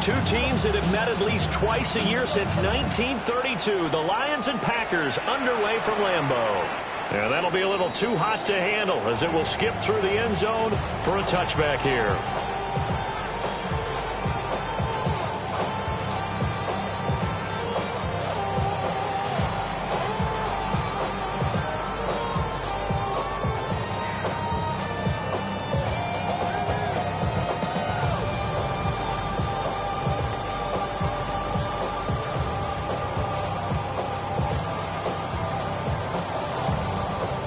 Two teams that have met at least twice a year since 1932. The Lions and Packers underway from Lambeau. And that'll be a little too hot to handle as it will skip through the end zone for a touchback here.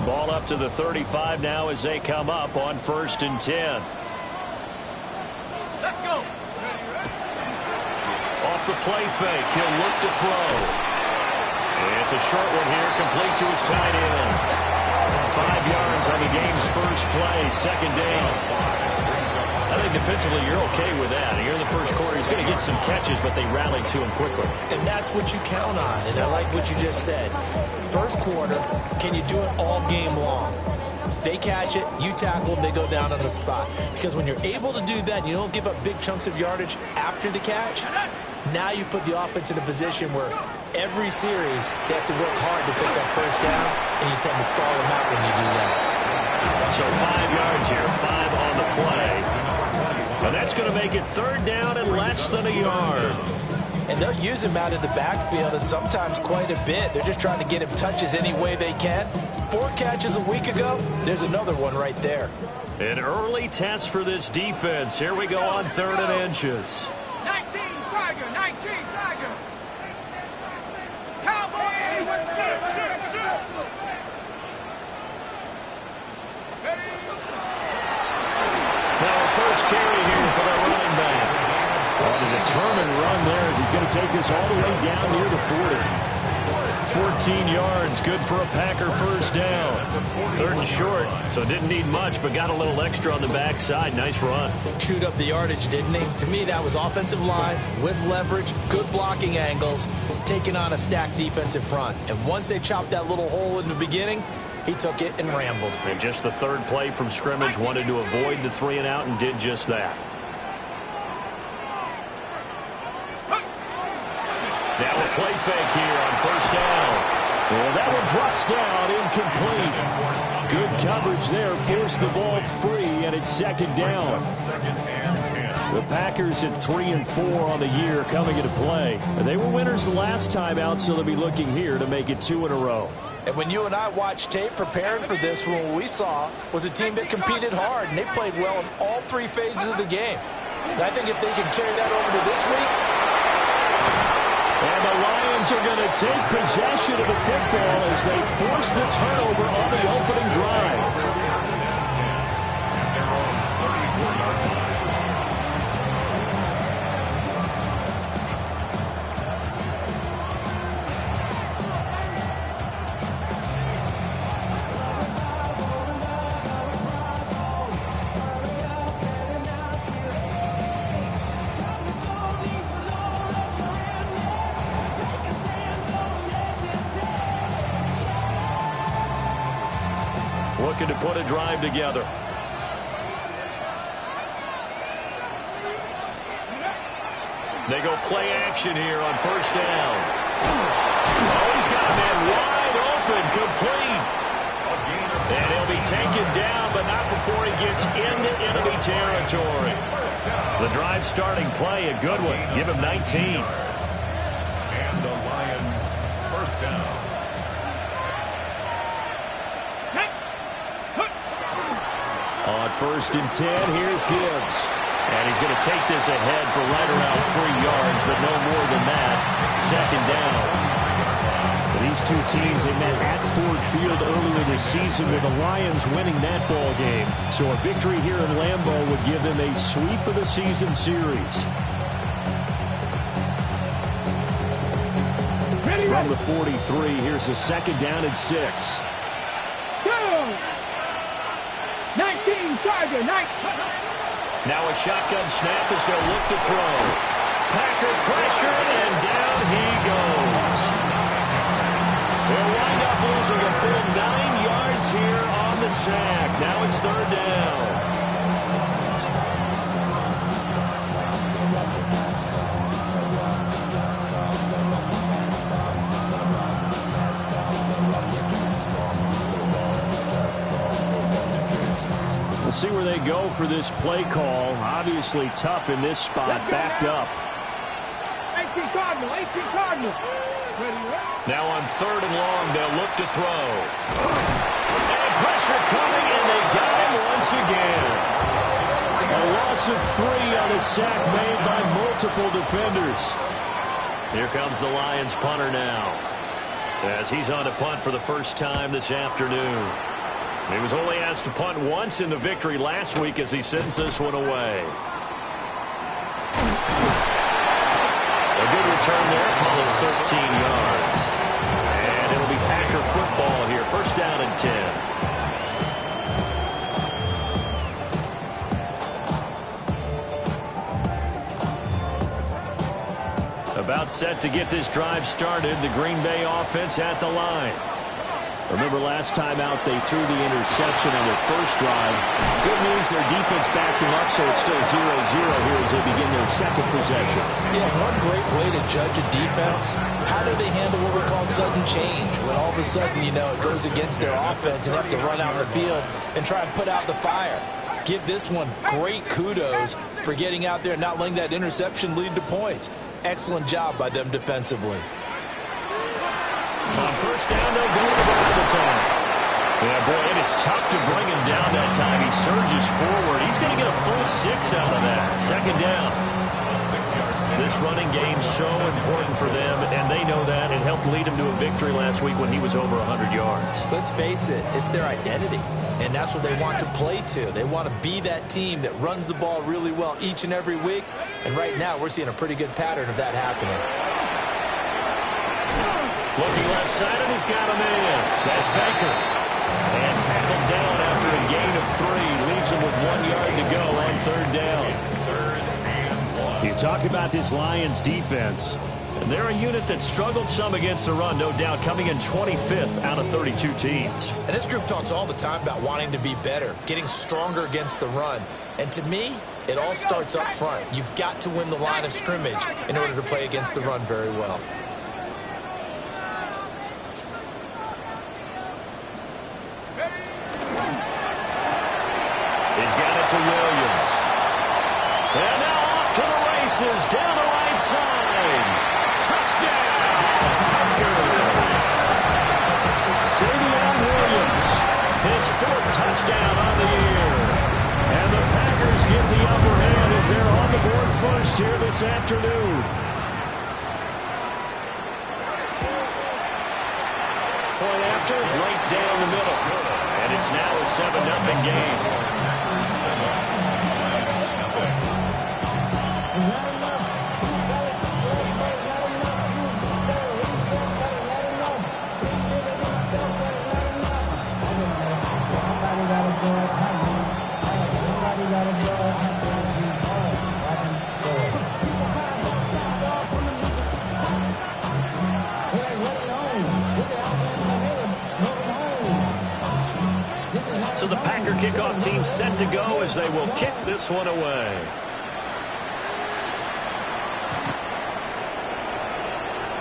Ball up to the 35 now as they come up on 1st and 10. Let's go. Off the play fake, he'll look to throw. It's a short one here, complete to his tight end. 5 yards on the game's first play, 2nd down. I think defensively you're okay with that. Here in the first quarter, he's going to get some catches, but they rallied to him quickly. And that's what you count on, and I like what you just said. First quarter, can you do it all game long? They catch it, you tackle them, they go down on the spot. Because when you're able to do that, you don't give up big chunks of yardage after the catch, now you put the offense in a position where every series they have to work hard to pick up first downs, and you tend to stall them out when you do that. So 5 yards here, 5 on the play. And that's going to make it 3rd down and less than a yard. And they'll use him out in the backfield, and sometimes quite a bit. They're just trying to get him touches any way they can. 4 catches a week ago, there's another one right there. An early test for this defense. Here we go on 3rd and inches. 19 Tiger, 19 Tiger. Cowboys. Now, first carry here for the running back. On a determined run there as he's going to take this all the way down near the 40. 14 yards, good for a Packer first down. 3rd and short, so didn't need much, but got a little extra on the backside. Nice run. Chewed up the yardage, didn't he? To me, that was offensive line with leverage, good blocking angles, taking on a stacked defensive front. And once they chopped that little hole in the beginning, he took it and rambled. And just the 3rd play from scrimmage, wanted to avoid the 3 and out and did just that. Now a play fake here on 1st down. And that one drops down, incomplete. Good coverage there, forced the ball free, and it's 2nd down. The Packers at 3-4 on the year coming into play. They were winners the last time out, so they'll be looking here to make it 2 in a row. And when you and I watched tape preparing for this, what we saw was a team that competed hard, and they played well in all 3 phases of the game. And I think if they can carry that over to this week. And the Lions are going to take possession of the football as they force the turnover on the opening drive. Looking to put a drive together. They go play action here on 1st down. Oh, he's got a man wide open, complete. And he'll be taken down, but not before he gets into enemy territory. The drive starting play, a good one. Give him 19. And the Lions, 1st down. On 1st and 10, here's Gibbs. And he's going to take this ahead for right around 3 yards, but no more than that. 2nd down. These two teams, they met at Ford Field earlier this season with the Lions winning that ball game. So a victory here in Lambeau would give them a sweep of the season series. From the 43, here's a 2nd down and 6. Go! 19 Tiger, 19. Now a shotgun snap as they'll look to throw. Packer pressure, and down he goes. They'll wind up losing a full 9 yards here on the sack. Now it's 3rd down. We'll see where they go for this play call. Obviously tough in this spot, backed up. 18 Cardinal, 18 Cardinal. Now on 3rd and long, they'll look to throw. And pressure coming, and they got him once again. A loss of 3 on a sack made by multiple defenders. Here comes the Lions punter now, as he's on to punt for the first time this afternoon. He was only asked to punt once in the victory last week as he sends this one away. A good return there, call it 13 yards. And it'll be Packer football here, 1st down and 10. About set to get this drive started, the Green Bay offense at the line. Remember last time out they threw the interception on their first drive. Good news, their defense backed them up, so it's still 0-0 here as they begin their second possession. Yeah, one great way to judge a defense, how do they handle what we call sudden change? When all of a sudden, you know, it goes against their offense and have to run out in the field and try and put out the fire. Give this one great kudos for getting out there and not letting that interception lead to points. Excellent job by them defensively. On 1st down, they'll go to the right of the time. Yeah, boy, and it's tough to bring him down that time. He surges forward. He's going to get a full 6 out of that. 2nd down. This running game's so important for them, and they know that. It helped lead him to a victory last week when he was over 100 yards. Let's face it, it's their identity, and that's what they want to play to. They want to be that team that runs the ball really well each and every week, and right now we're seeing a pretty good pattern of that happening. Looking left side, and he's got him in. That's Baker. And tackled down after a gain of 3. Leaves him with 1 yard to go on 3rd down. You talk about this Lions defense. They're a unit that struggled some against the run, no doubt, coming in 25th out of 32 teams. And this group talks all the time about wanting to be better, getting stronger against the run. And to me, it all starts up front. You've got to win the line of scrimmage in order to play against the run very well. He's got it to Williams. And now off to the races, down the right side. Touchdown, Packers. Savion Williams, his 4th touchdown on the year. And the Packers get the upper hand as they're on the board first here this afternoon. Point after, right down the middle. And it's now a 7-0 game. So the Packer kickoff team set to go as they will kick this one away.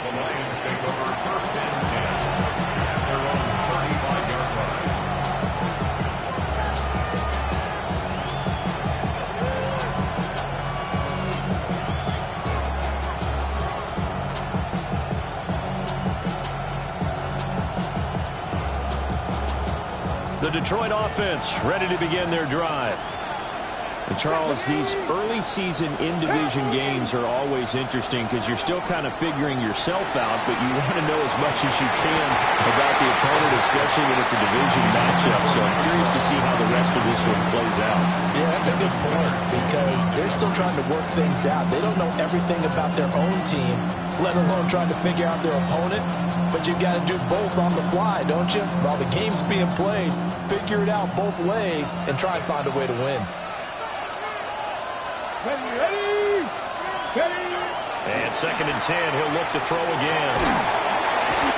The Lions take over 1st and 10 at their own 35-yard line. The Detroit offense ready to begin their drive. And Charles, these early season in-division games are always interesting because you're still kind of figuring yourself out, but you want to know as much as you can about the opponent, especially when it's a division matchup. So I'm curious to see how the rest of this one plays out. Yeah, that's a good point because they're still trying to work things out. They don't know everything about their own team, let alone trying to figure out their opponent. But you've got to do both on the fly, don't you? While the game's being played, figure it out both ways and try and find a way to win. Ready, steady. And 2nd and 10, he'll look to throw again.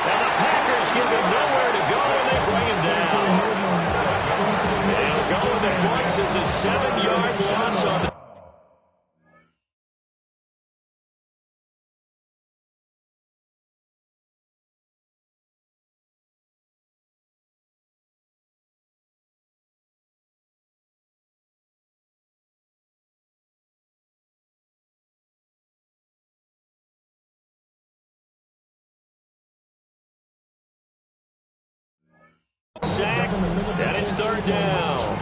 Now the Packers give him nowhere to go, and they bring him down. They'll go with it once as a 7-yard loss on the Sack, and it's third down.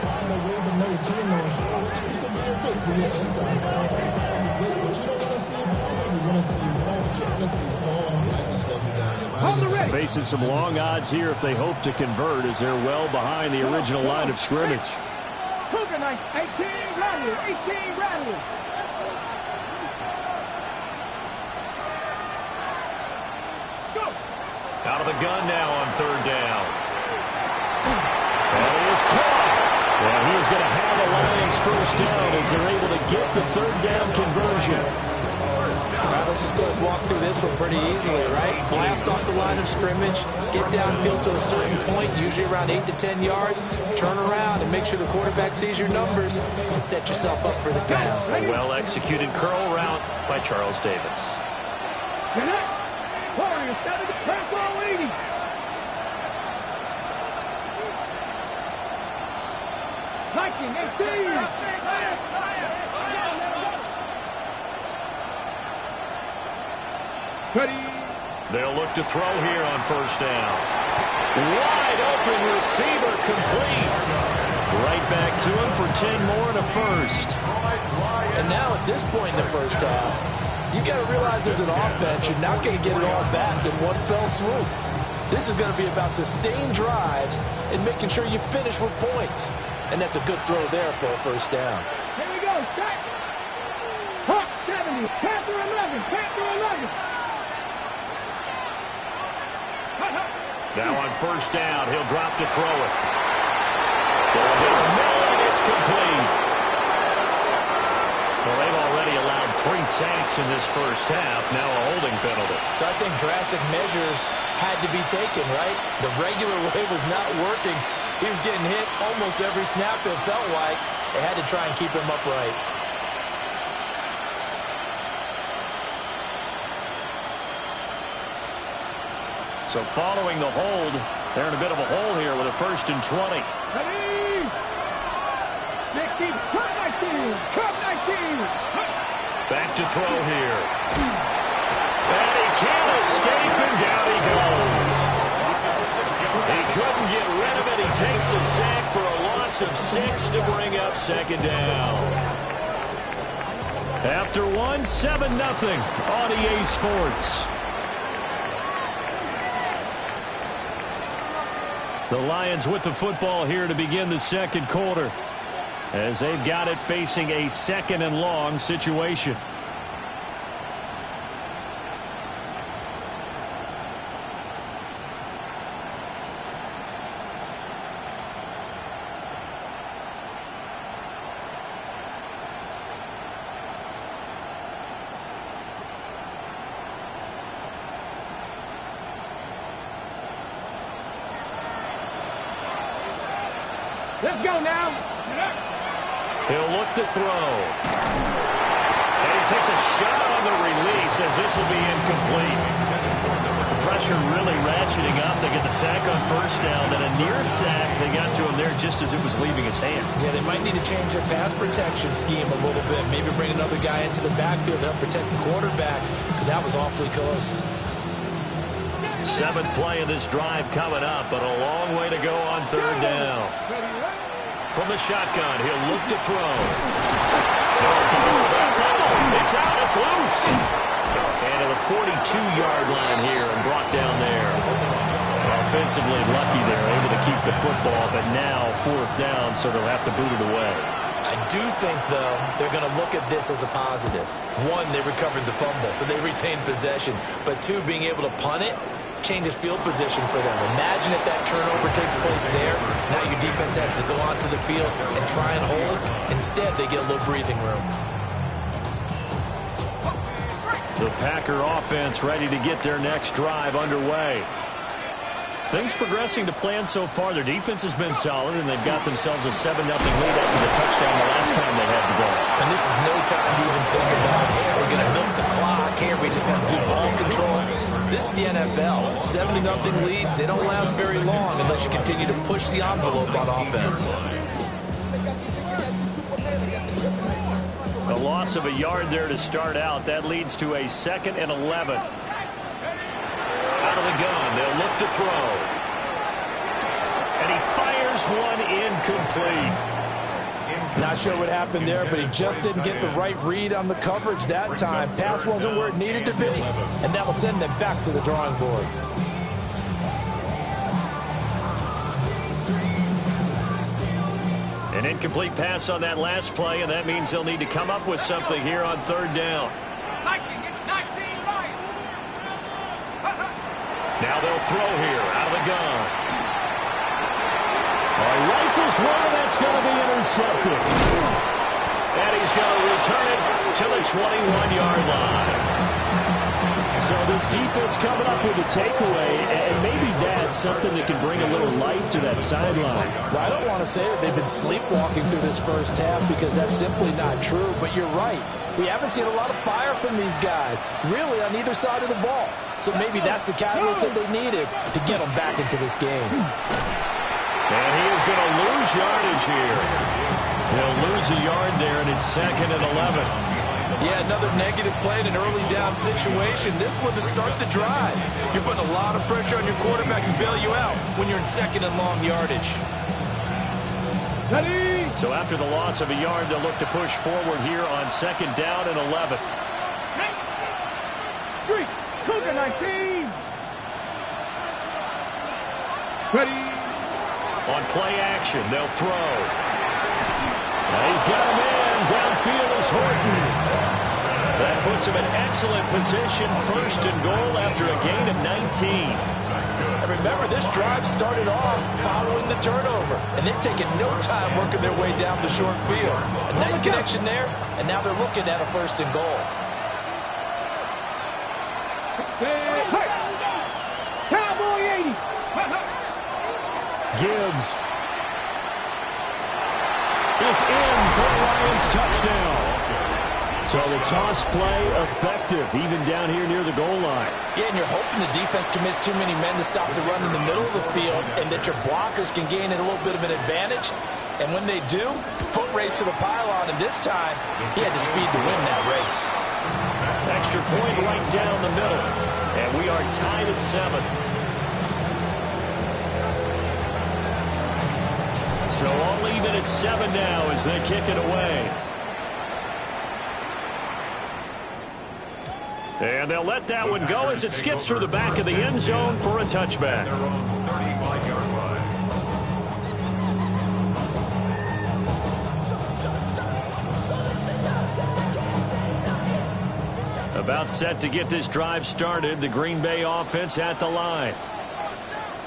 Facing some long odds here if they hope to convert, as they're well behind the original line of scrimmage. Cougar Knight, 18 Rattlers, 18 Rattlers. Go. Out of the gun now on third down. And he is caught. And he is going to have the Lions first down as they're able to get the third down conversion. All right, let's just go ahead and walk through this one pretty easily, right? Blast off the line of scrimmage, get downfield to a certain point, usually around 8 to 10 yards, turn around and make sure the quarterback sees your numbers and set yourself up for the pass. A well-executed curl route by Charles Davis. Warriors, 7 to 10, 80. Viking, 18. Steady. They'll look to throw here on first down. Wide open receiver complete. Right back to him for 10 more and a first. And now at this point in the first half, you got to realize there's an offense. You're not going to get it all back in one fell swoop. This is going to be about sustained drives and making sure you finish with points. And that's a good throw there for a first down. Here we go, set. Hawk 70, Panther 11, Panther 11. Now on first down, he'll drop to throw it. Going down the middle, and it's complete. Well, they've already allowed 3 sacks in this first half, now a holding penalty. So I think drastic measures had to be taken, right? The regular way was not working. He was getting hit almost every snap, it felt like. They had to try and keep him upright. So following the hold, they're in a bit of a hole here with a 1st and 20. Ready. 60, cut 19, cut 19. Back to throw here. And he can't escape, and down he goes. He couldn't get rid of it. He takes a sack for a loss of 6 to bring up second down. After one, 7-0 on EA Sports. The Lions with the football here to begin the second quarter, as they've got it facing a 2nd and long situation. Let's go now. He'll look to throw. And he takes a shot on the release as this will be incomplete. The pressure really ratcheting up. They get the sack on first down, then a near sack. They got to him there just as it was leaving his hand. Yeah, they might need to change their pass protection scheme a little bit. Maybe bring another guy into the backfield to help protect the quarterback, because that was awfully close. 7th play of this drive coming up, but a long way to go on third down. From the shotgun, he'll look to throw. It's out, it's loose. And to the 42-yard line here and brought down there. Offensively lucky they're able to keep the football, but now 4th down, so they'll have to boot it away. I do think, though, they're going to look at this as a positive. 1, they recovered the fumble, so they retained possession. But 2, being able to punt it changes field position for them. Imagine if that turnover takes place there. Now your defense has to go onto the field and try and hold. Instead, they get a little breathing room. The Packer offense ready to get their next drive underway. Things progressing to plan so far. Their defense has been solid, and they've got themselves a 7-0 lead after the touchdown the last time they had the ball. And this is no time to even think about, hey, we're going to milk the clock. Here, we just got to do ball control. This is the NFL. 70-0 leads, they don't last very long unless you continue to push the envelope on offense. A loss of a yard there to start out. That leads to a 2nd and 11. Out of the gun, they'll look to throw. And And he fires one incomplete. Not sure what happened there, but he just didn't get the right read on the coverage that time. Pass wasn't where it needed to be, and that will send them back to the drawing board. An incomplete pass on that last play, and that means they'll need to come up with something here on third down. Now they'll throw here out of the gun. Rifles one, that's going to be intercepted. And he's going to return it to the 21-yard line. So this defense coming up with a takeaway, and maybe that's something that can bring a little life to that sideline. Well, I don't want to say that they've been sleepwalking through this first half because that's simply not true, but you're right. We haven't seen a lot of fire from these guys, really on either side of the ball. So maybe that's the catalyst that they needed to get them back into this game. And he is going to lose yardage here. He'll lose a yard there, and it's 2nd and 11. Yeah, another negative play in an early down situation. This one to start the drive. You're putting a lot of pressure on your quarterback to bail you out when you're in 2nd and long yardage. So after the loss of a yard, they'll look to push forward here on 2nd down and 11. Cougar 19. Ready. On play action, they'll throw. He's got him in. Downfield is Horton. That puts him in excellent position. 1st and goal after a gain of 19. And remember, this drive started off following the turnover. And they've taken no time working their way down the short field. A nice connection there, and now they're looking at a 1st and goal. Cowboy 80. Gibbs is in for a Lions touchdown. So the toss play effective, even down here near the goal line. Yeah, and you're hoping the defense can miss too many men to stop the run in the middle of the field and that your blockers can gain a little bit of an advantage. And when they do, foot race to the pylon, and this time he had the speed to win that race. Extra point right down the middle. And we are tied at 7. So all even at 7 now as they kick it away. And they'll let that one go as it skips through the back of the end zone for a touchback. Their own 35-yard line. About set to get this drive started, the Green Bay offense at the line.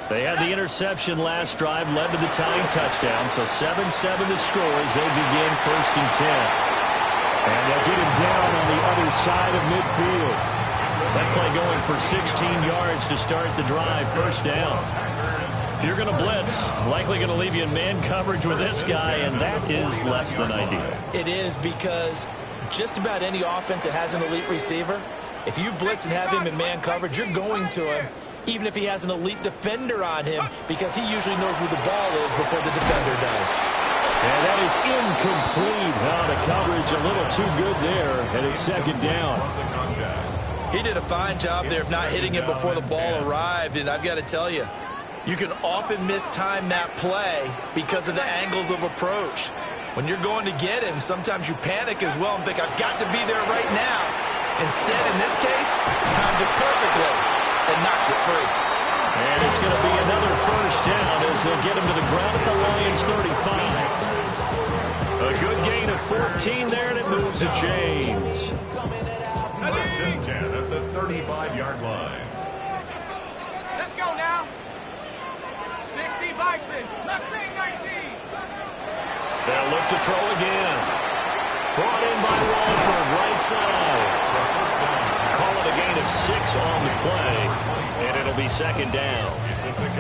They had the interception last drive, led to the tying touchdown, so 7-7 to score as they begin 1st and 10. And they'll get him down on the other side of midfield. That play going for 16 yards to start the drive, 1st down. If you're going to blitz, likely going to leave you in man coverage with this guy, and that is less than ideal. It is, because just about any offense that has an elite receiver, if you blitz and have him in man coverage, you're going to him, even if he has an elite defender on him, because he usually knows where the ball is before the defender does. And that is incomplete. Now the coverage a little too good there, and it's 2nd down. He did a fine job there of not hitting him before the ball arrived, and I've got to tell you, you can often mistime that play because of the angles of approach. When you're going to get him, sometimes you panic as well and think, I've got to be there right now. Instead, in this case, timed it perfectly and knocked it free. And it's going to be another 1st down as they'll get him to the ground at the Lions 35. A good gain of 14 there, and it moves the chains. 1st and 10 at the 35-yard line. Let's go now. 60 Bison. Mustang 19. They'll look to throw again. Brought in by Walford, right side. Call it a gain of 6 on the play, and it'll be 2nd down.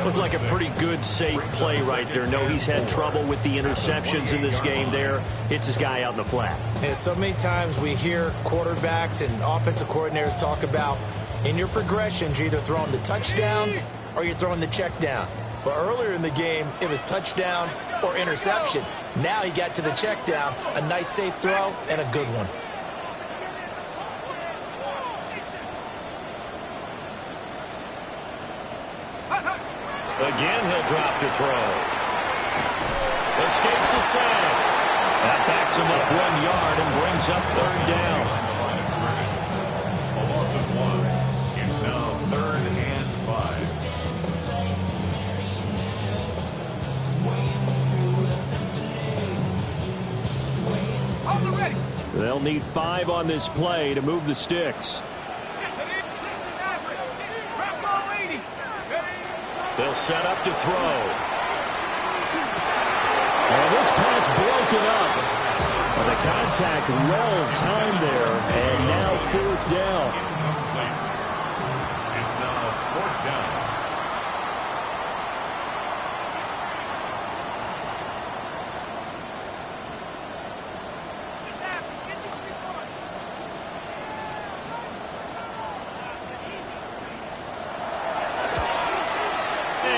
Looked like a pretty good, safe play right there. No, he's had trouble with the interceptions in this game there. Hits his guy out in the flat. And so many times we hear quarterbacks and offensive coordinators talk about, in your progressions, you're either throwing the touchdown or you're throwing the check down. But earlier in the game, it was touchdown or interception. Now he got to the check down, a nice safe throw, and a good one. Again, he'll drop to throw. escapes the sack. That backs him up 1 yard and brings up third down. A loss of 1. It's now 3rd and 5. They'll need 5 on this play to move the sticks. They'll set up to throw. And this pass broken up. Well, the contact well timed there, and now 4th down. It's now 4th down.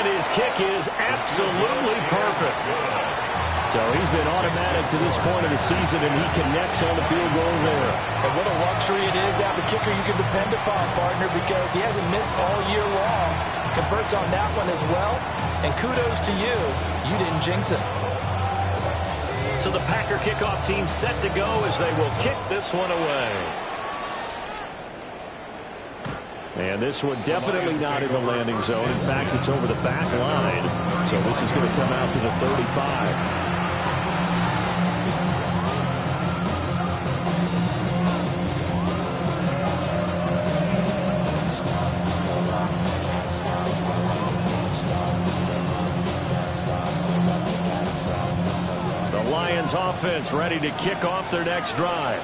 His kick is absolutely perfect. So he's been automatic to this point of the season, and he connects on the field goal there. And what a luxury it is to have a kicker you can depend upon, partner, because he hasn't missed all year long. Converts on that one as well. And kudos to you. You didn't jinx him. So the Packer kickoff team set to go as they will kick this one away. And this one definitely not in the landing zone. In fact, it's over the back line. So this is going to come out to the 35. The Lions offense ready to kick off their next drive.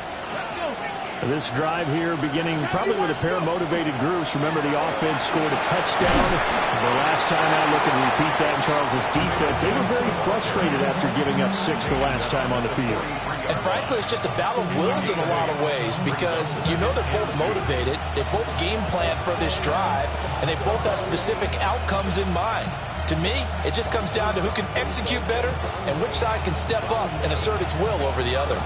This drive here beginning probably with a pair of motivated groups. Remember, the offense scored a touchdown. The last time out, look and repeat that in Charles's defense. They were very frustrated after giving up 6 the last time on the field. And frankly, it's just a battle of wills in a lot of ways because you know they're both motivated. They both game plan for this drive, and they both have specific outcomes in mind. To me, it just comes down to who can execute better and which side can step up and assert its will over the other.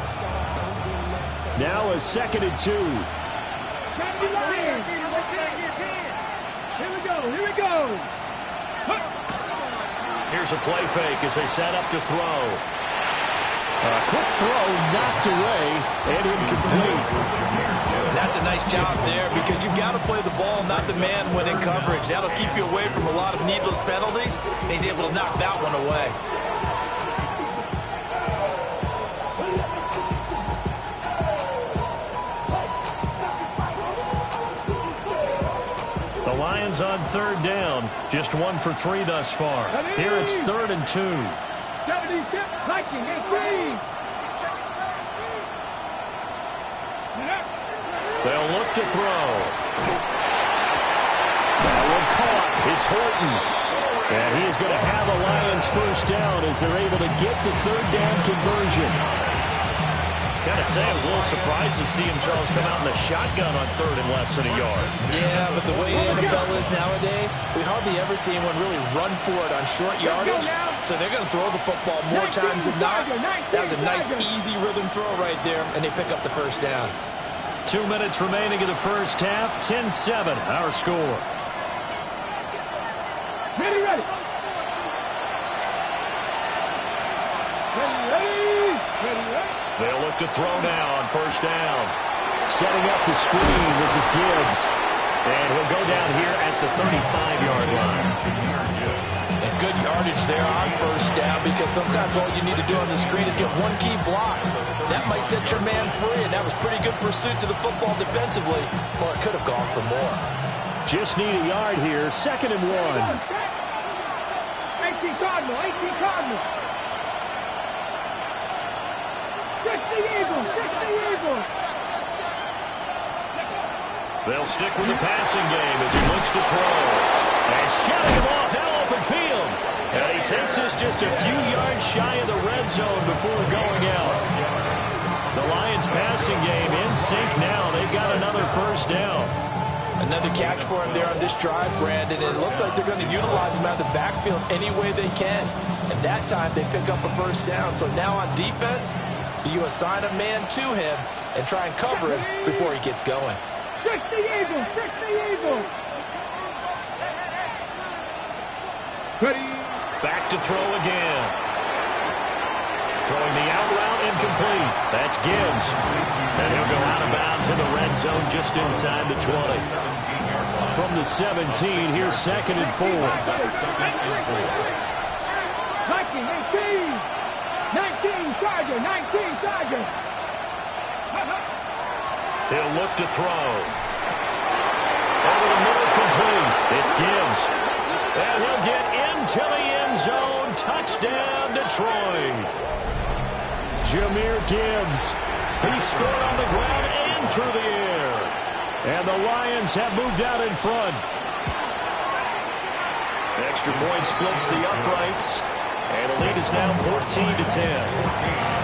Now a 2nd and 2. Here we go. Here we go. Here's a play fake as they set up to throw. A quick throw knocked away and incomplete. That's a nice job there because you've got to play the ball, not the man when in coverage. That'll keep you away from a lot of needless penalties, and he's able to knock that one away. The Lions on 3rd down. Just 1 for 3 thus far. Here it's 3rd and 2. 76, hiking, 18. They'll look to throw. That one caught. It's Horton. And he is going to have a Lions first down as they're able to get the 3rd down conversion. Got to say, I was a little surprised to see him, Charles, come out in the shotgun on 3rd and less than a yard. Yeah, but the way the NFL is nowadays, we hardly ever see anyone really run for it on short yardage. So they're going to throw the football more times than not. That was a nice, easy rhythm throw right there, and they pick up the first down. 2 minutes remaining in the first half. 10-7, our score. Ready. Ready. They'll look to throw now on first down. Setting up the screen, this is Gibbs. And he'll go down here at the 35-yard line. And good yardage there on first down because sometimes all you need to do on the screen is get one key block. That might set your man free, and that was pretty good pursuit to the football defensively, or it could have gone for more. Just need a yard here, 2nd and 1. 18 Cardinal, 18 Cardinal. 60 Eagles, 60 Eagles. They'll stick with the passing game as he looks to throw. And shutting him off, now open field. And he takes this just a few yards shy of the red zone before going out. The Lions passing game in sync now. They've got another first down. Another catch for him there on this drive, Brandon. And it looks like they're going to utilize him out of the backfield any way they can. And that time they pick up a first down. So now on defense, do you assign a man to him and try and cover him before he gets going? 60 Eagles, 60 Eagles. Back to throw again. Throwing the out route incomplete. That's Gibbs. And he'll go out of bounds in the red zone just inside the 20. From the 17, here's 2nd and 4. 19, 19, Charger, 19, Charger. He'll look to throw. Over the middle, complete. It's Gibbs. And he'll get into the end zone. Touchdown, Detroit. Jahmyr Gibbs. He scored on the ground and through the air. And the Lions have moved out in front. Extra point splits the uprights. And the lead is now 14-10.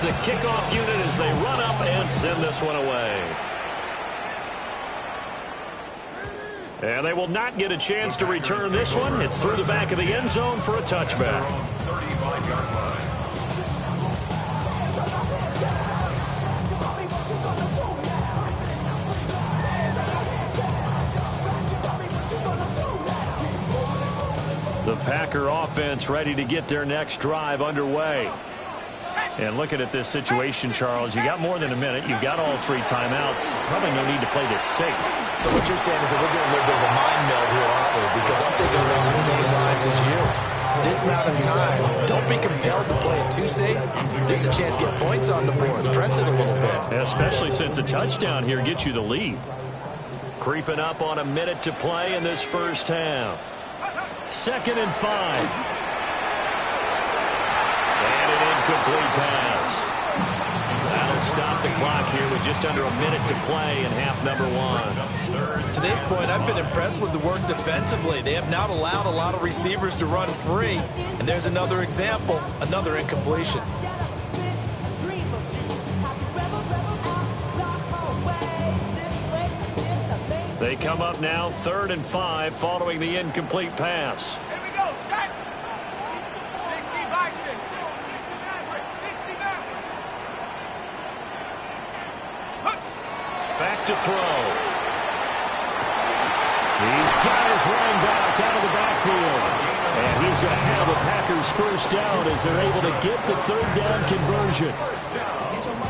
The kickoff unit as they run up and send this one away. And they will not get a chance to return this one. It's through the back of the end zone for a touchback. 35-yard line. The Packer offense ready to get their next drive underway. And looking at this situation, Charles, you got more than a minute. You've got all 3 timeouts. Probably no need to play this safe. So what you're saying is that we're doing a little bit of a mind meld here, aren't we? Because I'm thinking along the same lines as you. This amount of time, don't be compelled to play it too safe. This is a chance to get points on the board. Press it a little bit. Especially since a touchdown here gets you the lead. Creeping up on a minute to play in this first half. 2nd and 5. Complete pass. That'll stop the clock here with just under a minute to play in half number 1. To this point, I've been impressed with the work defensively. They have not allowed a lot of receivers to run free. And there's another example, another incompletion. They come up now 3rd and 5 following the incomplete pass. Here we go, set. 60 by 6. 60 back. Back to throw. He's got his running back out of the backfield. And he's going to have the Packers first down as they're able to get the 3rd down conversion.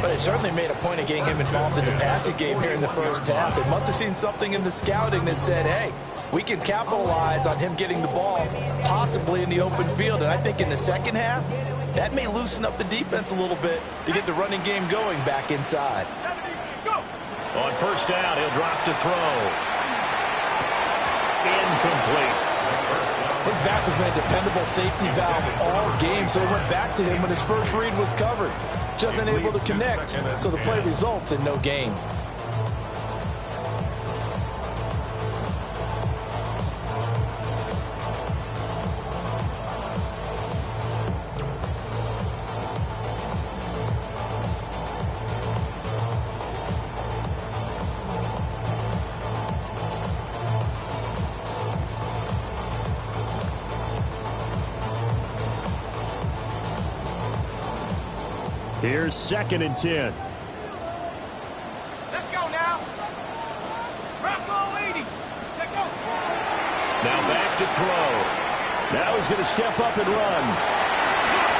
But they certainly made a point of getting him involved in the passing game here in the first half. They must have seen something in the scouting that said, hey, we can capitalize on him getting the ball possibly in the open field. And I think in the second half, that may loosen up the defense a little bit to get the running game going back inside. On first down, he'll drop to throw. Incomplete. His back has been a dependable safety valve all game, so it went back to him when his first read was covered. Just unable to connect, so the play results in no gain. Here's 2nd and 10. Let's go now. Bronco 80. Check go. Now back to throw. Now he's going to step up and run.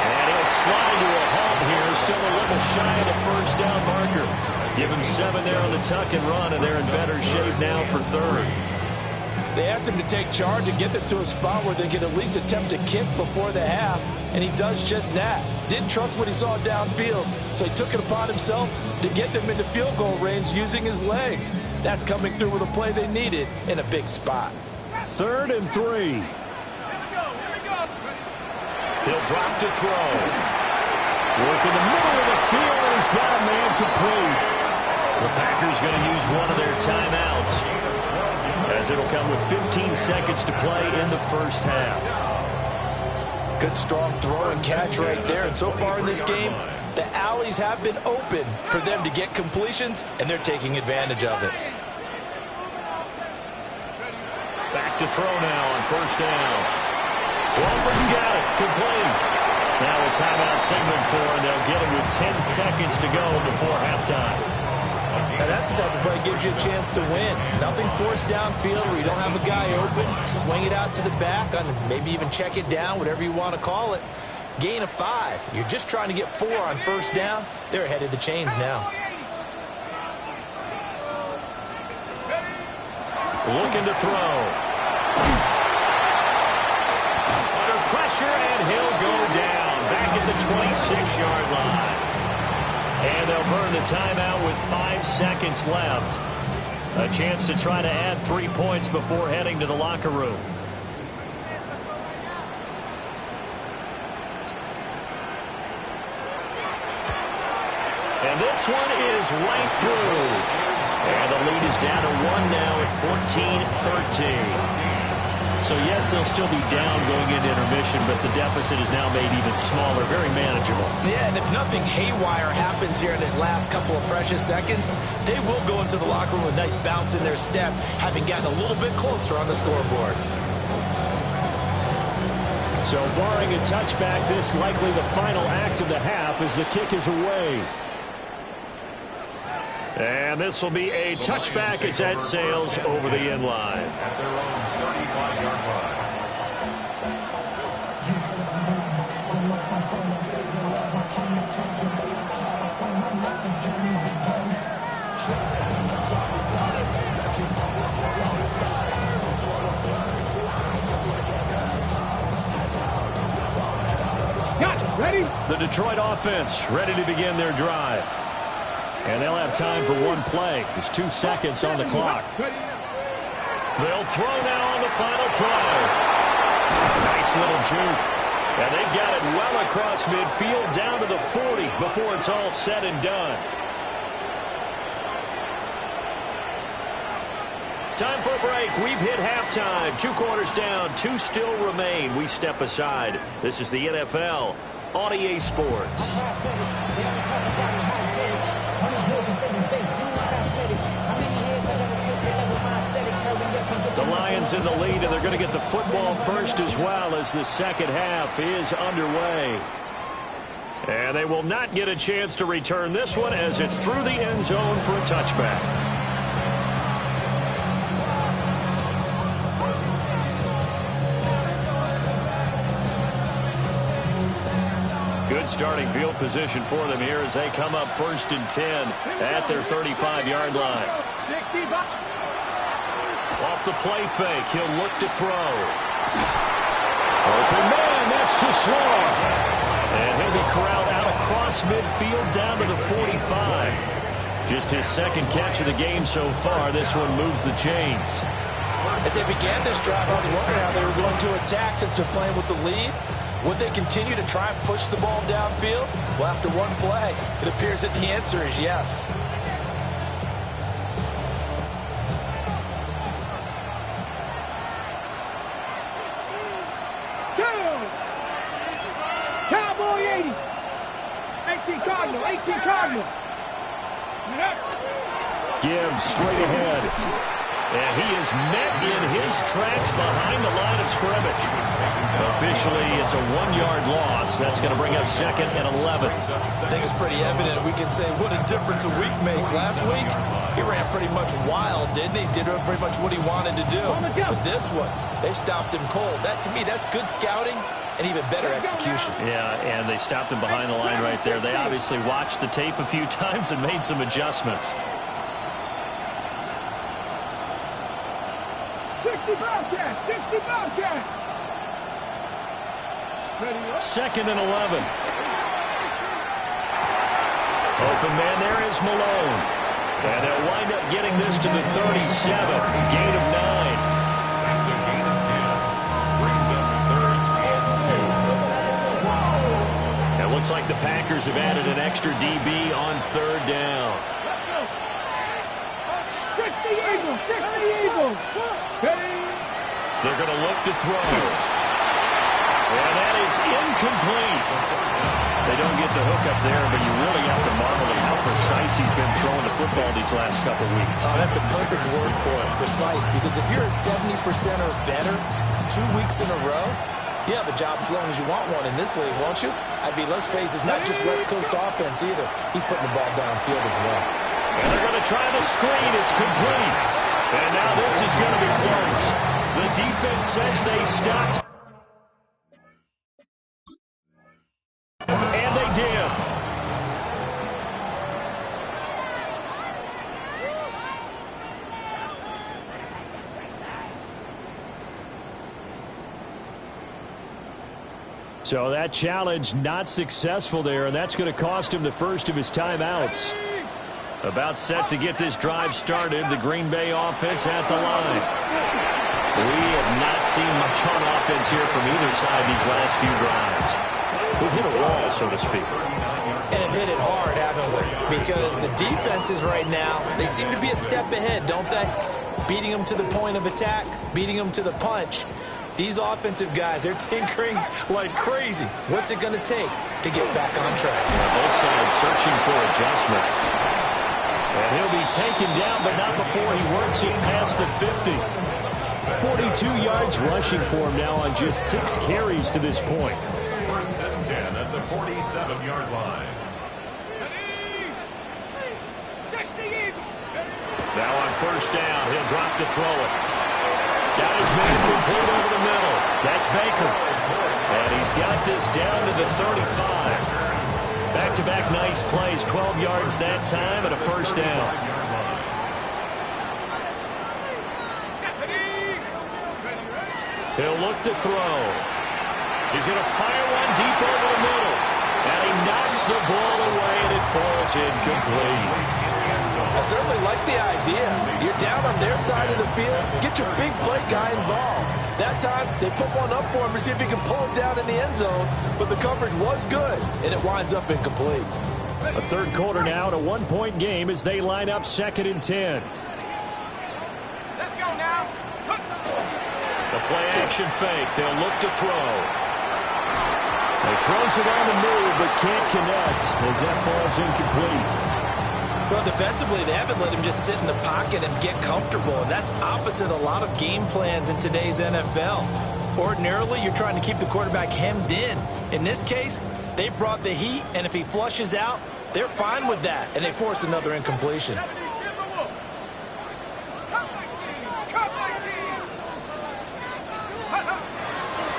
And he'll slide to a halt here. Still a little shy of the first down marker. Give him 7 there on the tuck and run, and they're in better shape now for 3rd. They asked him to take charge and get them to a spot where they could at least attempt to kick before the half, and he does just that. Didn't trust what he saw downfield, so he took it upon himself to get them into field goal range using his legs. That's coming through with a play they needed in a big spot. 3rd and 3. Here we go. He'll drop to throw. Work in the middle of the field, and he's got a man complete. The Packers going to use one of their timeouts, as it'll come with 15 seconds to play in the first half. Good strong throw and catch right there. And so far in this game, the alleys have been open for them to get completions, and they're taking advantage of it. Back to throw now on first down. Crawford's got it. Complete. Now a timeout signal for, and they'll get it with 10 seconds to go before halftime. Now that's the type of play that gives you a chance to win. Nothing forced downfield where you don't have a guy open. Swing it out to the back, maybe even check it down, whatever you want to call it. Gain of 5. You're just trying to get 4 on first down. They're ahead of the chains now. Looking to throw. Under pressure, and he'll go down. Back at the 26-yard line. And they'll burn the timeout with 5 seconds left. A chance to try to add 3 points before heading to the locker room. And this one is right through. And the lead is down to 1 now at 14-13. So, yes, they'll still be down going into intermission, but the deficit is now made even smaller, very manageable. Yeah, and if nothing haywire happens here in his last couple of precious seconds, they will go into the locker room with a nice bounce in their step, having gotten a little bit closer on the scoreboard. So, barring a touchback, this likely the final act of the half as the kick is away. And this will be a touchback as that sails over the end line. At their own 35-yard line. Got it. Ready? The Detroit offense ready to begin their drive. And they'll have time for one play. There's 2 seconds on the clock. They'll throw now on the final play. Nice little juke. And they've got it well across midfield down to the 40 before it's all said and done. Time for a break. We've hit halftime. 2 quarters down. 2 still remain. We step aside. This is the NFL on EA Sports. The Lions in the lead, and they're going to get the football first as well as the second half is underway. And they will not get a chance to return this one as it's through the end zone for a touchback. Good starting field position for them here as they come up 1st and 10 at their 35-yard line. Off the play fake, he'll look to throw. Open man, that's too slow. And he'll be corralled out across midfield down to the 45. Just his second catch of the game so far. This one moves the chains. As they began this drive, I was wondering how they were going to attack since they're playing with the lead. Would they continue to try and push the ball downfield? Well, after one play, it appears that the answer is yes. Cowboy 80. 18 Cardinal. 18 Cardinal. Gibbs straight ahead. And he is met in his tracks behind the line of scrimmage. Officially, it's a 1-yard loss. That's going to bring up 2nd and 11. I think it's pretty evident. We can say what a difference a week makes. Last week, he ran pretty much wild, didn't he? Did pretty much what he wanted to do. But this one, they stopped him cold. That, to me, that's good scouting and even better execution. Yeah, and they stopped him behind the line right there. They obviously watched the tape a few times and made some adjustments. 60 Bobcat. 60 Bobcat. 2nd and 11. Open man there is Malone. And they'll wind up getting this to the 37. Gain of 9. That's a gain of 10. Brings up 3rd and 2. It looks like the Packers have added an extra DB on 3rd down. 60 Eagles. 60 Eagles. They're going to look to throw. And that is incomplete. They don't get the hook up there, but you really have to marvel at how precise he's been throwing the football these last couple weeks. Oh, that's a perfect word for it, precise. Because if you're at 70% or better 2 weeks in a row, You have a job as long as you want one in this league, won't you? I mean, let's face it, it's not just West Coast offense either. He's putting the ball downfield as well. And they're going to try the screen. It's complete. And now this is going to be close. The defense says they stopped. And they did. So that challenge not successful there, and that's going to cost him the first of his timeouts. About set to get this drive started, the Green Bay offense at the line. We have not seen much on offense here from either side these last few drives. We've hit a wall, so to speak. And have hit it hard, haven't we? Because the defenses right now, they seem to be a step ahead, don't they? Beating them to the point of attack, beating them to the punch. These offensive guys, they're tinkering like crazy. What's it going to take to get back on track? Both sides searching for adjustments. And he'll be taken down, but not before he works it past the 50. 42 yards rushing for him now on just 6 carries to this point. First and 10 at the 47-yard line. Now on first down, he'll drop to throw it. Got his man complete over the middle. That's Baker. And he's got this down to the 35. Back-to-back nice plays, 12 yards that time and a first down. He'll look to throw. He's going to fire one deep over the middle. And he knocks the ball away and it falls incomplete. I certainly like the idea. You're down on their side of the field. Get your big play guy involved. That time, they put one up for him to see if he can pull it down in the end zone. But the coverage was good, and it winds up incomplete. A third quarter now and a one-point game as they line up 2nd and 10. Let's go now. The play-action fake. They'll look to throw. He throws it on the move, but can't connect as that falls incomplete. Well, defensively, they haven't let him just sit in the pocket and get comfortable, and that's opposite a lot of game plans in today's NFL. Ordinarily, you're trying to keep the quarterback hemmed in. In this case, they brought the heat, and if he flushes out, they're fine with that, and they force another incompletion.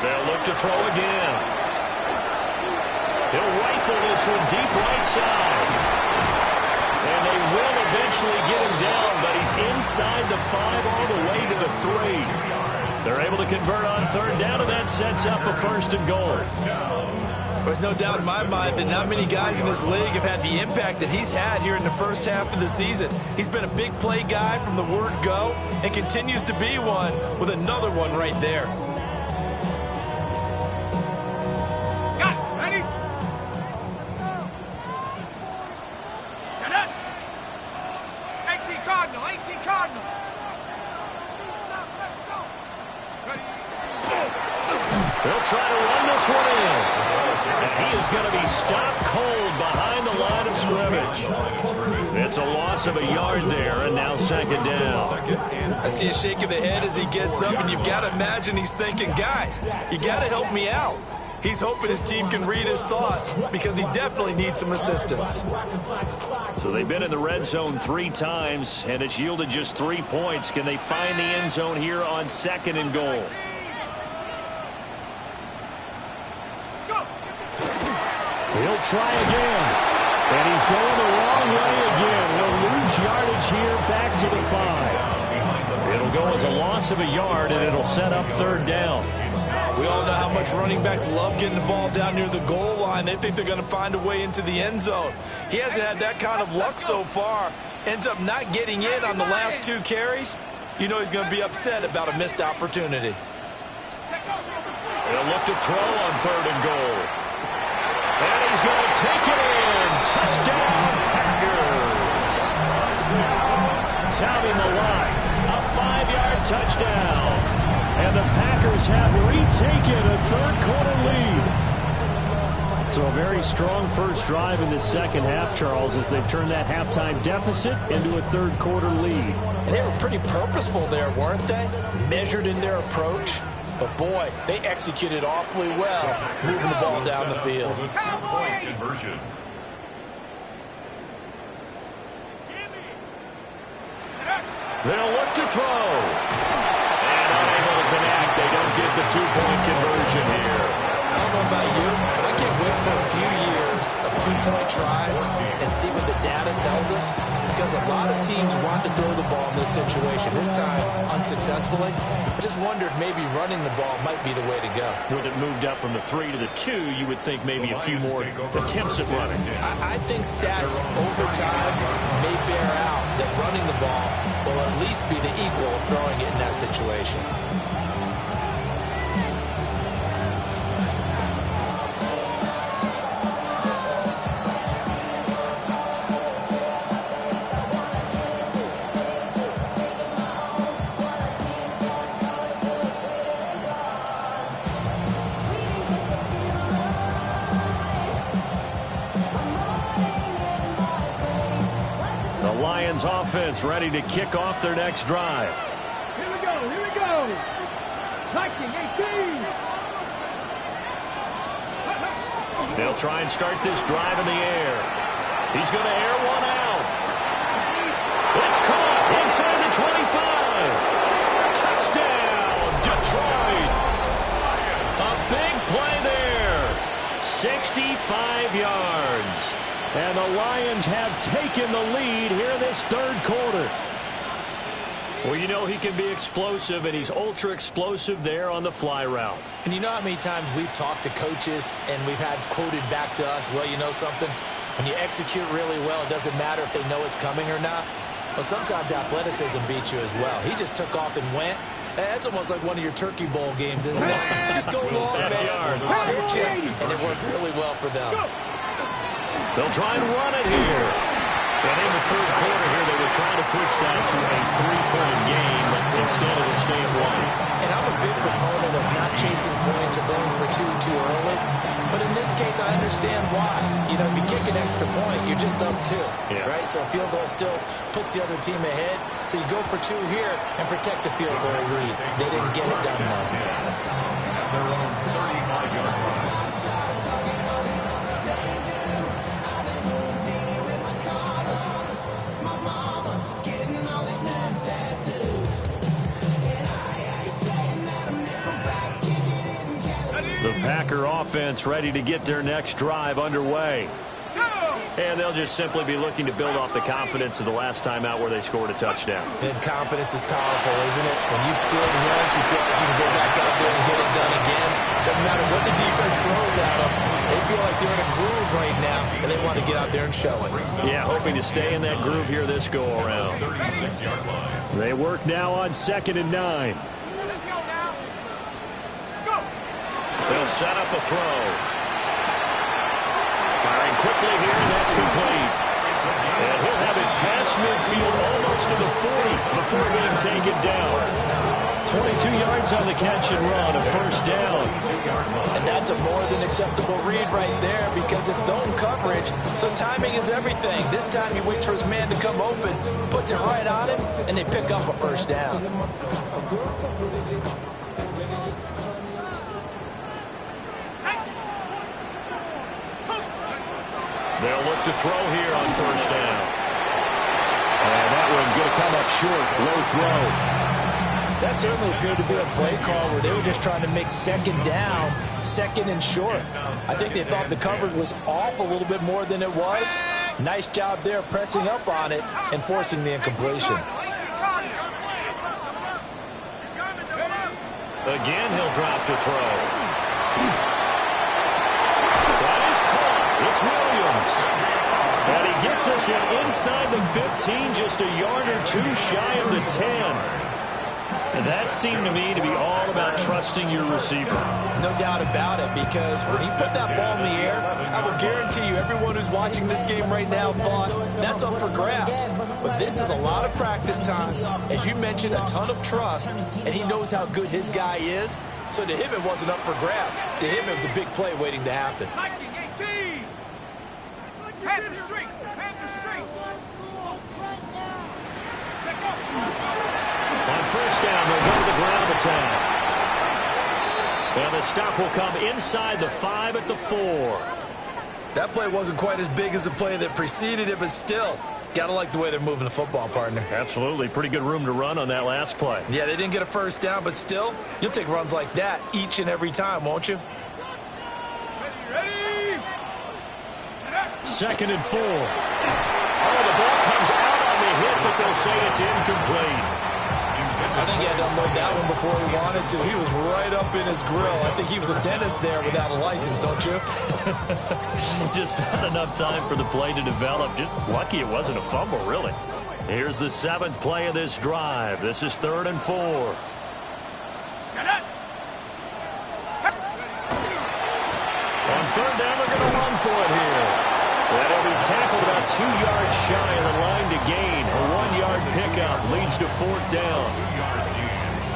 They'll look to throw again. He'll rifle this one deep right side. And they will eventually get him down, but he's inside the 5 all the way to the 3. They're able to convert on third down, and that sets up a first and goal. There's no doubt in my mind that not many guys in this league have had the impact that he's had here in the first half of the season. He's been a big play guy from the word go and continues to be one with another one right there. They'll try to run this one in. And he is going to be stopped cold behind the line of scrimmage. It's a loss of a yard there, and now 2nd down. I see a shake of the head as he gets up, and you've got to imagine he's thinking, guys, you got to help me out. He's hoping his team can read his thoughts because he definitely needs some assistance. So they've been in the red zone 3 times, and it's yielded just 3 points. Can they find the end zone here on 2nd and goal? He'll try again. And he's going the wrong way again. He'll lose yardage here back to the 5. It'll go as a loss of a yard, and it'll set up 3rd down. We all know how much running backs love getting the ball down near the goal line. They think they're going to find a way into the end zone. He hasn't had that kind of luck so far. Ends up not getting in on the last 2 carries. You know he's going to be upset about a missed opportunity. They'll look to throw on 3rd and goal. And he's going to take it in. Touchdown, Packers. Tommy Malott, a 5-yard touchdown. And the Packers have retaken a 3rd quarter lead. So a very strong first drive in the second half, Charles, as they've turned that halftime deficit into a 3rd quarter lead. And they were pretty purposeful there, weren't they? Measured in their approach. But, boy, they executed awfully well moving the ball down the field. Two-point conversion. They'll look to throw. And unable to connect. They don't get the two-point conversion here. I don't know about you, but I can't wait for a few years of two-point tries and see what the data tells us, because a lot of teams want to throw the ball in this situation. This time, unsuccessfully. I just wondered maybe running the ball might be the way to go. With it moved up from the 3 to the 2, you would think maybe a few more attempts at running. I think stats over time may bear out that running the ball will at least be the equal of throwing it in that situation. Offense ready to kick off their next drive. Here we go, here we go. Viking 18. They'll try and start this drive in the air. He's going to air one out. It's caught inside the 25. Touchdown, Detroit. A big play there. 65 yards. And the Lions have taken the lead here in this third quarter. Well, you know he can be explosive, and he's ultra-explosive there on the fly route. And you know how many times we've talked to coaches and we've had quoted back to us, well, you know something? When you execute really well, it doesn't matter if they know it's coming or not. Well, sometimes athleticism beats you as well. He just took off and went. That's almost like one of your Turkey Bowl games, isn't it? Just go long, man. I'll hit you. And it worked really well for them. They'll try and run it here. And in the third quarter here, they were trying to push that to a 3-point game, but instead it'll stay at 1. And I'm a big proponent of not chasing points or going for two too early. But in this case, I understand why. You know, if you kick an extra point, you're just up 2, right? So a field goal still puts the other team ahead. So you go for 2 here and protect the field goal lead. They didn't get it done, though. Their own 35-yard line. The Packer offense ready to get their next drive underway. And they'll just simply be looking to build off the confidence of the last time out where they scored a touchdown. And confidence is powerful, isn't it? When you've scored once, you feel like you can go back out there and get it done again. Doesn't matter what the defense throws at them. They feel like they're in a groove right now, and they want to get out there and show it. Yeah, hoping to stay in that groove here this go-around. 36-yard line. They work now on 2nd and 9. They'll set up a throw. Firing quickly here, and that's complete. And he'll have it past midfield almost to the 40 before being taken down. 22 yards on the catch and run, a first down. And that's a more than acceptable read right there because it's zone coverage, so timing is everything. This time he waits for his man to come open, puts it right on him, and they pick up a first down. They'll look to throw here on first down. And that one going to come up short. Low throw. That certainly appeared to be a play call where they were just trying to make second down, second and short. I think they thought the coverage was off a little bit more than it was. Nice job there pressing up on it and forcing the incompletion. Again, he'll drop to throw. That is caught. It's Williams. And he gets us inside the 15, just a yard or 2 shy of the 10. And that seemed to me to be all about trusting your receiver. No doubt about it, because when he put that ball in the air, I will guarantee you everyone who's watching this game right now thought that's up for grabs. But this is a lot of practice time. As you mentioned, a ton of trust, and he knows how good his guy is. So to him, it wasn't up for grabs. To him, it was a big play waiting to happen. On first down, they'll go to the ground attack. And the stop will come inside the 5 at the 4. That play wasn't quite as big as the play that preceded it, but still, got to like the way they're moving the football, partner. Absolutely. Pretty good room to run on that last play. Yeah, they didn't get a first down, but still, you'll take runs like that each and every time, won't you? Ready? 2nd and 4. Oh, the ball comes out on the hit, but they'll say it's incomplete. I think he had to unload that one before he wanted to. He was right up in his grill. I think he was a dentist there without a license, don't you? Just not enough time for the play to develop. Just lucky it wasn't a fumble, really. Here's the 7th play of this drive. This is 3rd and 4. On 3rd down, they're going to run for it here. And he'll be tackled about 2 yards shy of the line to gain. A 1-yard pickup leads to 4th down.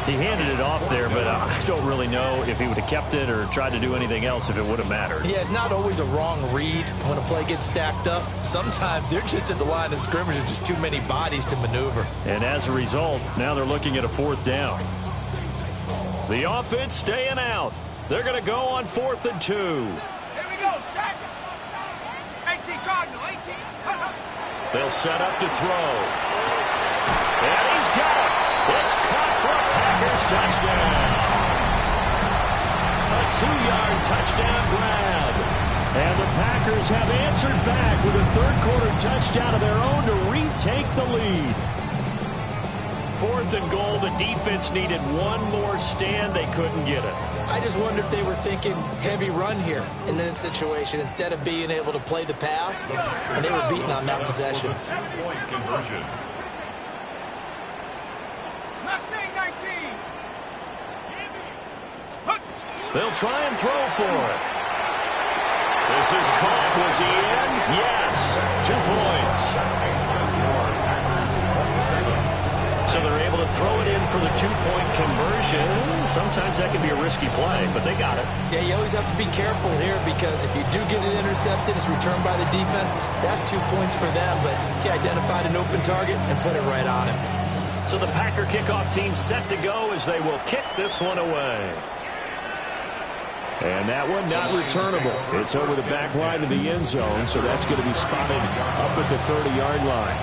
He handed it off there, but I don't really know if he would have kept it or tried to do anything else if it would have mattered. Yeah, it's not always a wrong read when a play gets stacked up. Sometimes they're just at the line of scrimmage with just too many bodies to maneuver. And as a result, now they're looking at a 4th down. The offense staying out. They're going to go on 4th and 2. Here we go, second. 18 Cardinal, 18. They'll set up to throw. And he's got it. It's caught for a Packers touchdown. A 2-yard touchdown grab. And the Packers have answered back with a 3rd-quarter touchdown of their own to retake the lead. 4th and goal. The defense needed one more stand. They couldn't get it. I just wonder if they were thinking heavy run here in that situation instead of being able to play the pass, and they were beaten on that possession. Two-point conversion. Mustang 19. They'll try and throw for it. This is caught. Was he in? Yes. 2 points. So they're able to throw it in for the 2-point conversion. Sometimes that can be a risky play, but they got it. Yeah, you always have to be careful here because if you do get it intercepted, it's returned by the defense. That's 2 points for them, but he identified an open target and put it right on him. So the Packer kickoff team set to go as they will kick this one away. And that one not returnable. It's over the back line of the end zone, so that's going to be spotted up at the 30-yard line.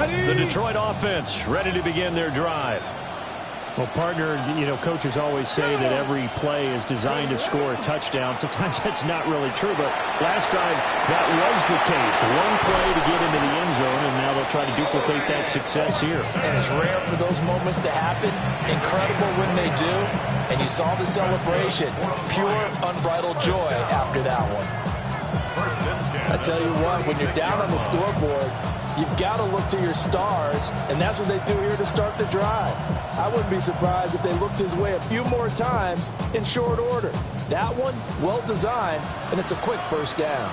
The Detroit offense ready to begin their drive. Well, partner, you know, coaches always say that every play is designed to score a touchdown. Sometimes that's not really true, but last drive, that was the case. One play to get into the end zone, and now they'll try to duplicate that success here. And it's rare for those moments to happen. Incredible when they do. And you saw the celebration. Pure, unbridled joy after that one. I tell you what, when you're down on the scoreboard, you've got to look to your stars, and that's what they do here to start the drive. I wouldn't be surprised if they looked his way a few more times in short order. That one, well designed, and it's a quick first down.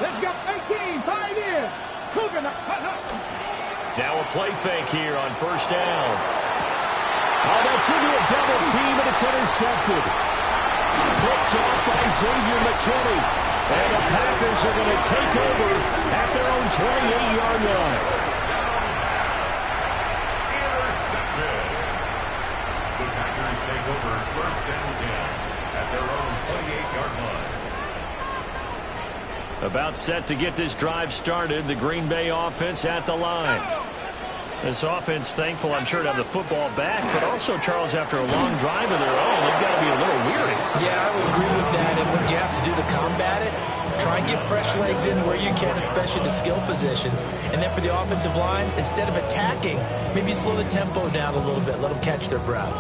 Let's go, 18, 5 in. Now a play fake here on first down. Oh, that's into a double team, and it's intercepted. Picked off by Xavier McKinney. And the Packers are going to take over at their own 28-yard line. Intercepted. The Packers take over first and 10 at their own 28-yard line. About set to get this drive started, the Green Bay offense at the line. This offense thankful, I'm sure, to have the football back, but also, Charles, after a long drive of their own, they've got to be a little weary. Yeah, I would agree with that. And what you have to do to combat it, try and get fresh legs in where you can, especially the skill positions. And then for the offensive line, instead of attacking, maybe slow the tempo down a little bit, let them catch their breath.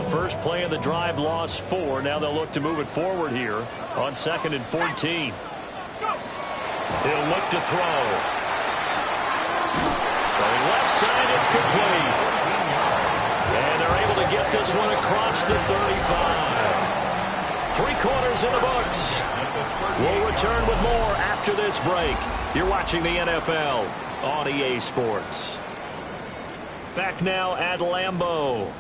First play of the drive, lost 4. Now they'll look to move it forward here on 2nd and 14. He'll look to throw. Throwing left. left side. It's complete. And they're able to get this one across the 35. 3 quarters in the books. We'll return with more after this break. You're watching the NFL on EA Sports. Back now at Lambeau.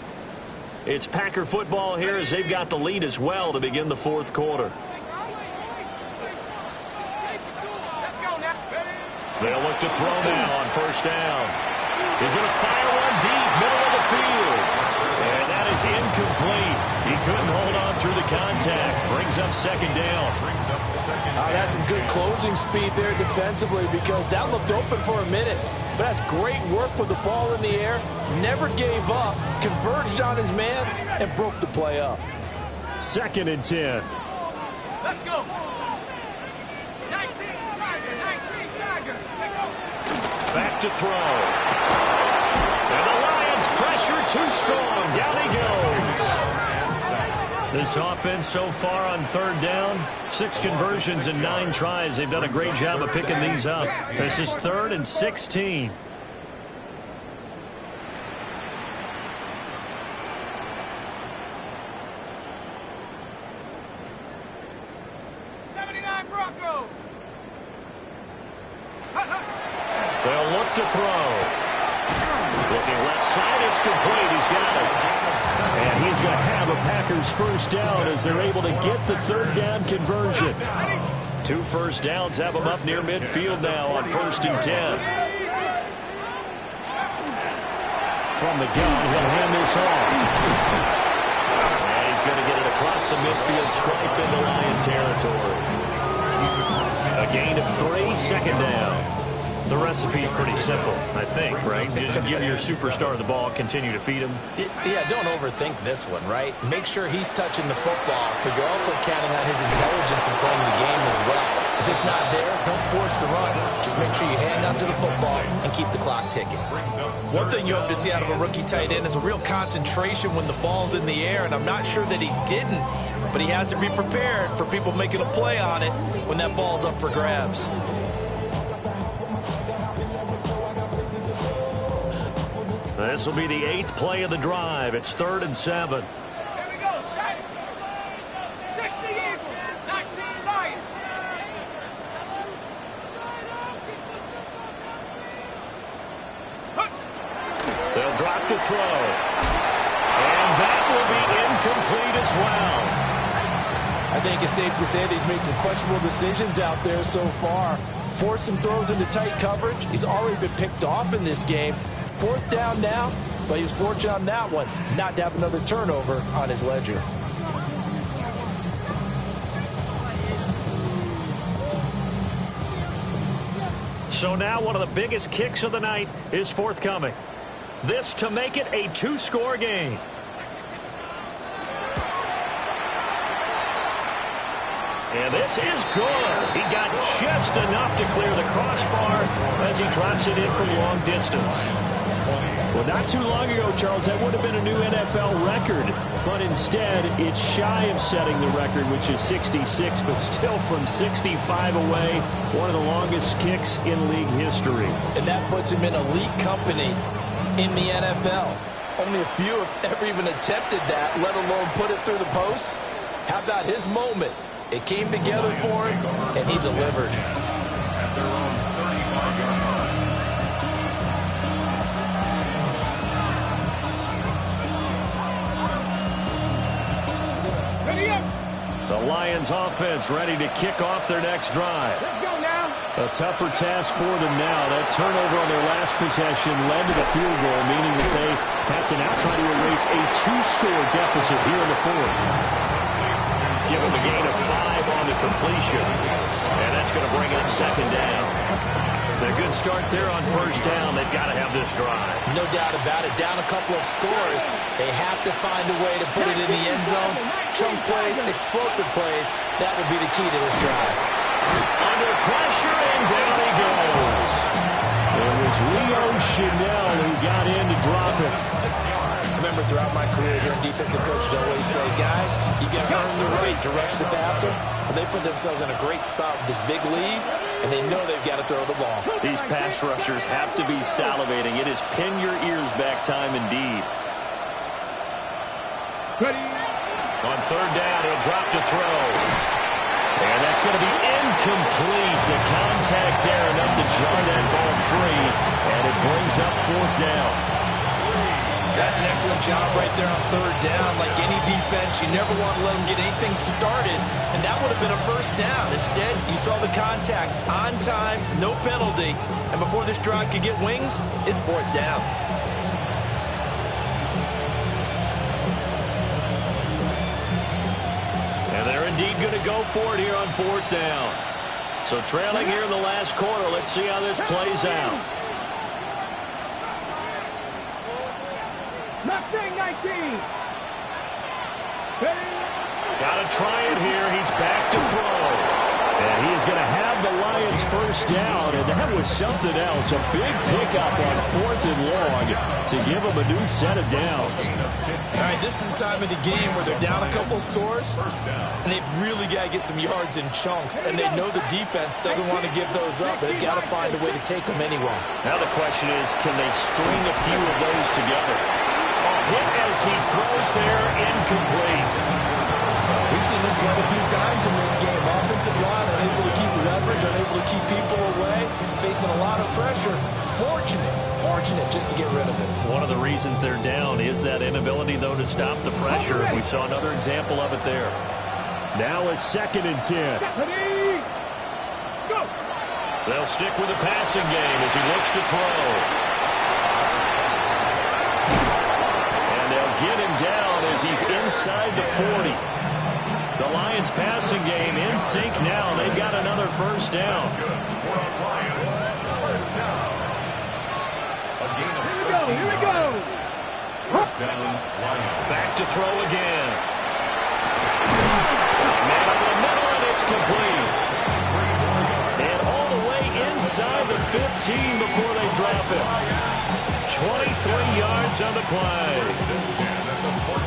It's Packer football here as they've got the lead as well to begin the 4th quarter. They'll look to throw now on 1st down. He's going to fire one deep, middle of the field. And that is incomplete. He couldn't hold on through the contact. Brings up 2nd down. That's some good closing speed there defensively because that looked open for a minute. But that's great work with the ball in the air. Never gave up. Converged on his man and broke the play up. 2nd and 10. Let's go. 19 Tigers. Back to throw. And the Lions pressure too strong. Down he goes. This offense so far on 3rd down, 6 conversions and 9 tries. They've done a great job of picking these up. This is 3rd and 16. They'll look to throw. Looking left side, it's complete. He's got it. And he's going to have a Packers 1st down as they're able to get the 3rd down conversion. 2 first downs have them up near midfield now on 1st and 10. From the gun, he'll hand this off. And he's going to get it across the midfield stripe into Lion territory. A gain of 3, 2nd down. The recipe's pretty simple, I think, right? Just give your superstar the ball, continue to feed him. Yeah, don't overthink this one, right? Make sure he's touching the football, but you're also counting on his intelligence in playing the game as well. If it's not there, don't force the run. Just make sure you hang on to the football and keep the clock ticking. One thing you hope to see out of a rookie tight end is a real concentration when the ball's in the air, and I'm not sure that he didn't, but he has to be prepared for people making a play on it when that ball's up for grabs. This will be the 8th play of the drive. It's 3rd and 7. Here we go, set. 60 Eagles, 19 Lions. They'll drop to throw. And that will be incomplete as well. I think it's safe to say that he's made some questionable decisions out there so far. Forced some throws into tight coverage. He's already been picked off in this game. 4th down now, but he was fortunate on that one not to have another turnover on his ledger. So now one of the biggest kicks of the night is forthcoming. This to make it a 2-score game. And this is good. He got just enough to clear the crossbar as he drops it in from long distance. Well, not too long ago, Charles, that would have been a new NFL record. But instead, it's shy of setting the record, which is 66, but still from 65 away, one of the longest kicks in league history. And that puts him in elite company in the NFL. Only a few have ever even attempted that, let alone put it through the post. How about his moment? It came together for him, and he delivered. At their own 35-yard line. Ready up. The Lions offense ready to kick off their next drive. Let's go now. A tougher task for them now. That turnover on their last possession led to the field goal, meaning that they have to now try to erase a 2-score deficit here in the 4th. Give him a gain of 5 on the completion. And that's going to bring up 2nd down. A good start there on 1st down. They've got to have this drive. No doubt about it. Down a couple of scores. They have to find a way to put it in the end zone. Chunk plays, explosive plays. That will be the key to this drive. Under pressure, and down he goes. It was Leo Chanel who got in to drop it. Remember, throughout my career here in defensive coach, I always say, guys, you got to earn the right to rush the passer. When they put themselves in a great spot with this big lead, and they know they've got to throw the ball. These pass rushers have to be salivating. It is pin your ears back time indeed. Ready. On third down, he'll drop to throw. And that's going to be incomplete. The contact there enough to jar that ball free. And it brings up fourth down. That's an excellent job right there on third down. Like any defense, you never want to let them get anything started. And that would have been a first down. Instead, you saw the contact on time, no penalty. And before this drive could get wings, it's fourth down. And they're indeed going to go for it here on fourth down. So trailing here in the last quarter. Let's see how this plays out. Mustang 19. Ready. Got to try it here. He's back to throw. And he is going to have the Lions first down. And that was something else. A big pickup on fourth and long to give them a new set of downs. All right, this is the time of the game where they're down a couple scores, and they've really got to get some yards in chunks, and they know the defense doesn't want to give those up, but they've got to find a way to take them anyway. Now the question is, can they string a few of those together? A hit as he throws there, incomplete. We've seen this quite a few times in this game. Offensive line unable to keep leverage, unable to keep people away, facing a lot of pressure. Fortunate just to get rid of it. One of the reasons they're down is that inability, though, to stop the pressure. We saw another example of it there. Now a 2nd and 10. Ready. Go. They'll stick with the passing game as he looks to throw. And they'll get him down as he's inside the 40. The Lions passing game in sync now. They've got another first down. Here we go. First down, Lions. Back to throw again. Man up the middle, and it's complete. And all the way inside the 15 before they drop it. 23 yards on the play.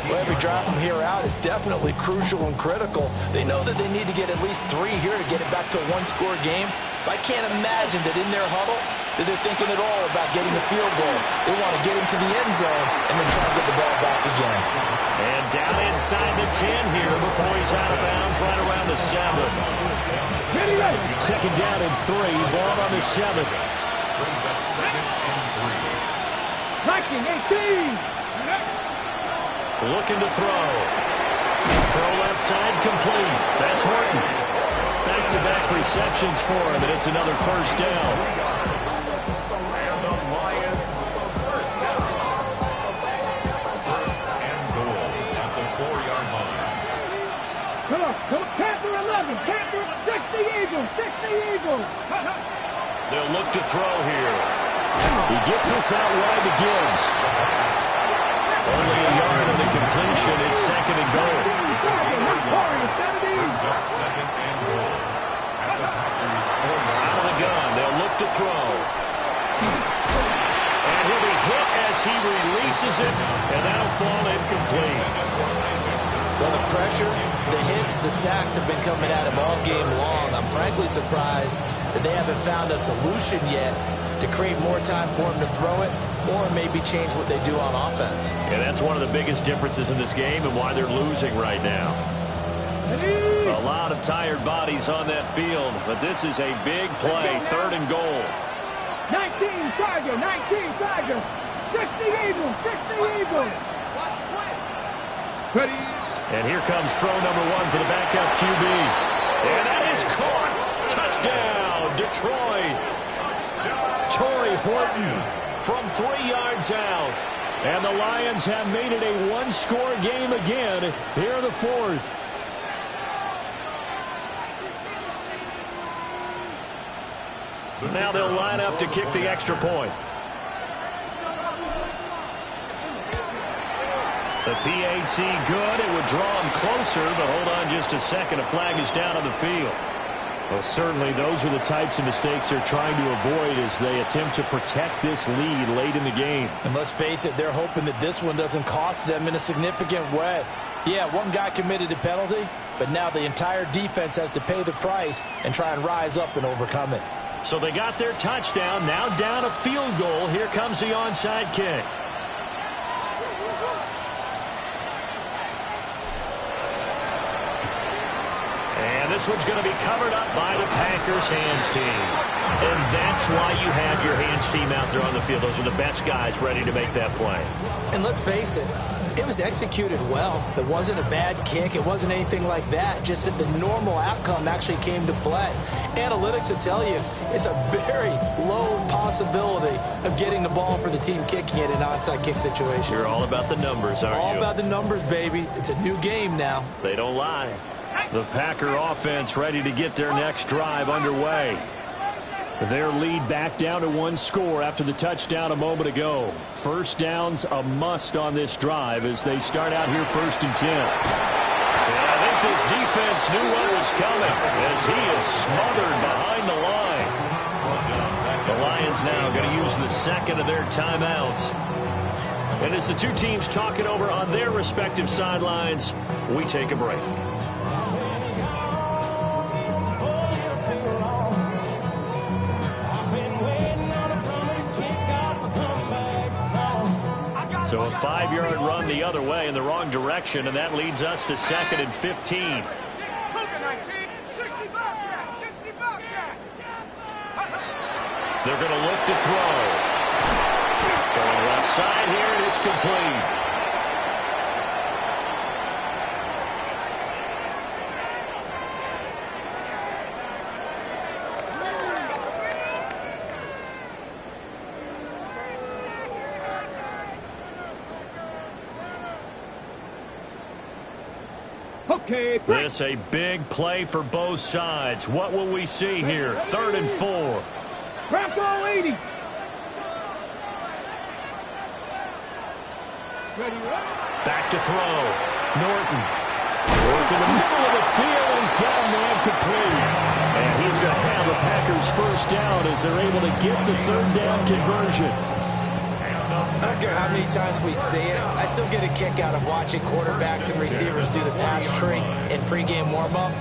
Well, every drive from here out is definitely crucial and critical. They know that they need to get at least 3 here to get it back to a one-score game. But I can't imagine that in their huddle that they're thinking at all about getting a field goal. They want to get into the end zone and then try to get the ball back again. And down inside the 10 here before he's out of bounds right around the 7. Second down and 3. Ball on the 7. Brings up 2nd and 3. Viking 18. Looking to throw. Throw left side complete. That's Horton. Back-to-back receptions for him, and it's another first down. And the Lions first down. First and goal at the 4-yard line. Come on. Panther 11. Panther 60 Eagles. 60 Eagles. They'll look to throw here. He gets this out wide to Gibbs. Only a yard of the completion. It's 2nd and goal. Brings up 2nd and goal at the Packers 4-yard line. Out of the gun. They'll look to throw. And he'll be hit as he releases it, and that'll fall incomplete. Well, the pressure, the hits, the sacks have been coming at him all game long. I'm frankly surprised that they haven't found a solution yet to create more time for him to throw it, or maybe change what they do on offense. And that's one of the biggest differences in this game and why they're losing right now. A lot of tired bodies on that field, but this is a big play, 3rd and goal. 19 Tiger. 19 Tiger. 60 Eagles. 60 Eagles. Ready. And here comes throw number 1 for the backup QB. And that is caught. Touchdown, Detroit. Torrey Horton from 3 yards out. And the Lions have made it a one-score game again here in the 4th. Now they'll line up to kick the extra point. The PAT good. It would draw him closer, but hold on just a second. A flag is down on the field. Well, certainly those are the types of mistakes they're trying to avoid as they attempt to protect this lead late in the game. And let's face it, they're hoping that this one doesn't cost them in a significant way. Yeah, one guy committed a penalty, but now the entire defense has to pay the price and try and rise up and overcome it. So they got their touchdown, now down a field goal. Here comes the onside kick. And this one's going to be covered up by the Packers hands team. And that's why you have your hands team out there on the field. Those are the best guys ready to make that play. And let's face it, it was executed well. It wasn't a bad kick. It wasn't anything like that. Just that the normal outcome actually came to play. Analytics will tell you it's a very low possibility of getting the ball for the team kicking it in an onside kick situation. You're all about the numbers, aren't you? All about the numbers, baby. It's a new game now. They don't lie. The Packer offense ready to get their next drive underway. Their lead back down to one score after the touchdown a moment ago. First down's a must on this drive as they start out here 1st and 10. And I think this defense knew what was coming as he is smothered behind the line. The Lions now going to use the second of their timeouts. And as the two teams talk it over on their respective sidelines, we take a break. So a 5-yard run the other way in the wrong direction, and that leads us to 2nd and 15. They're going to look to throw. Throwing left side here, and it's complete. Okay, This a big play for both sides. What will we see here? 3rd and 4. press all 80. Ready, Back to throw. Norton. Working the middle of the field, and he's got a man complete. And he's going to have the Packers first down as they're able to get the 3rd down conversion. I don't care how many times we see it. I still get a kick out of watching quarterbacks and receivers do the pass tree in pregame warm-up.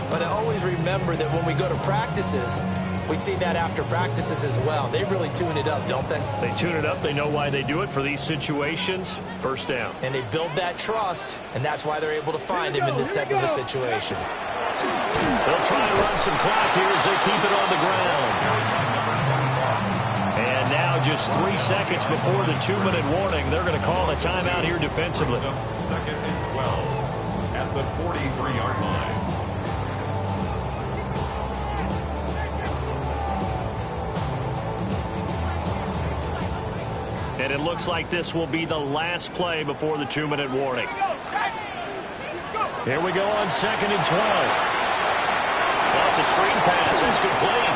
But I always remember that when we go to practices, we see that after practices as well. They really tune it up, don't they? They tune it up. They know why they do it for these situations. First down. And they build that trust, and that's why they're able to find him in this type of a situation. They'll try and run some clock here as they keep it on the ground. And now just 3 seconds before the 2-minute warning, they're going to call a timeout here defensively. 2nd and 12 at the 43-yard line. And it looks like this will be the last play before the 2-minute warning. Here we go on 2nd and 12. That's a screen pass. It's complete.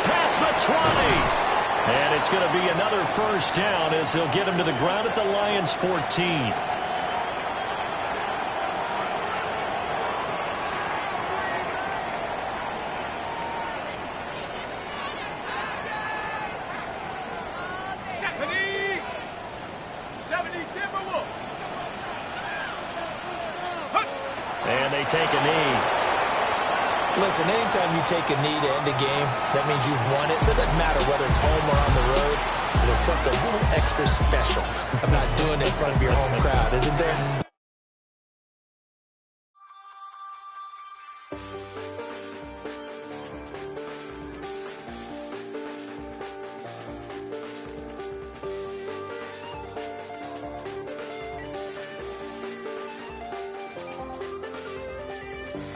Past the 20. And it's going to be another first down as they'll get him to the ground at the Lions' 14. And they take a knee. Listen, anytime you take a knee to end a game, that means you've won it. So it doesn't matter whether it's home or on the road. There's something a little extra special about doing it in front of your home crowd, isn't there?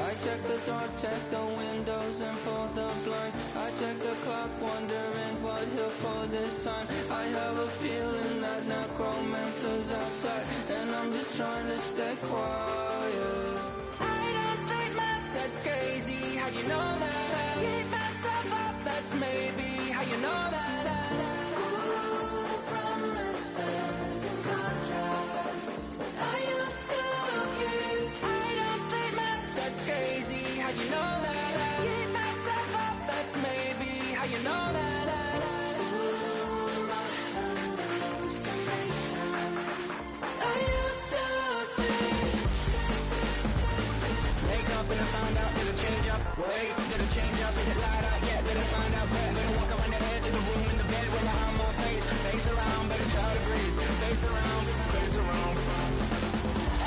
I check the doors, check the windows, and pull the blinds. I check the clock, wondering what he'll pull this time. I have a feeling that necromancer's outside, and I'm just trying to stay quiet. I don't stay much, that's crazy. How'd you know that? Keep myself up, that's maybe how you know that. Ooh, promises and contracts I used to keep. I don't stay much, that's crazy. How'd you know that? Keep myself up, that's maybe how you know that. Ooh, my hallucination. I used to see. better find out, did it change up? Wait, did it change up? Is it lighter? Yeah, did it find out? Better walk around the edge of the room in the bed with my arm on face. Face around, better try to breathe. Face around, face around.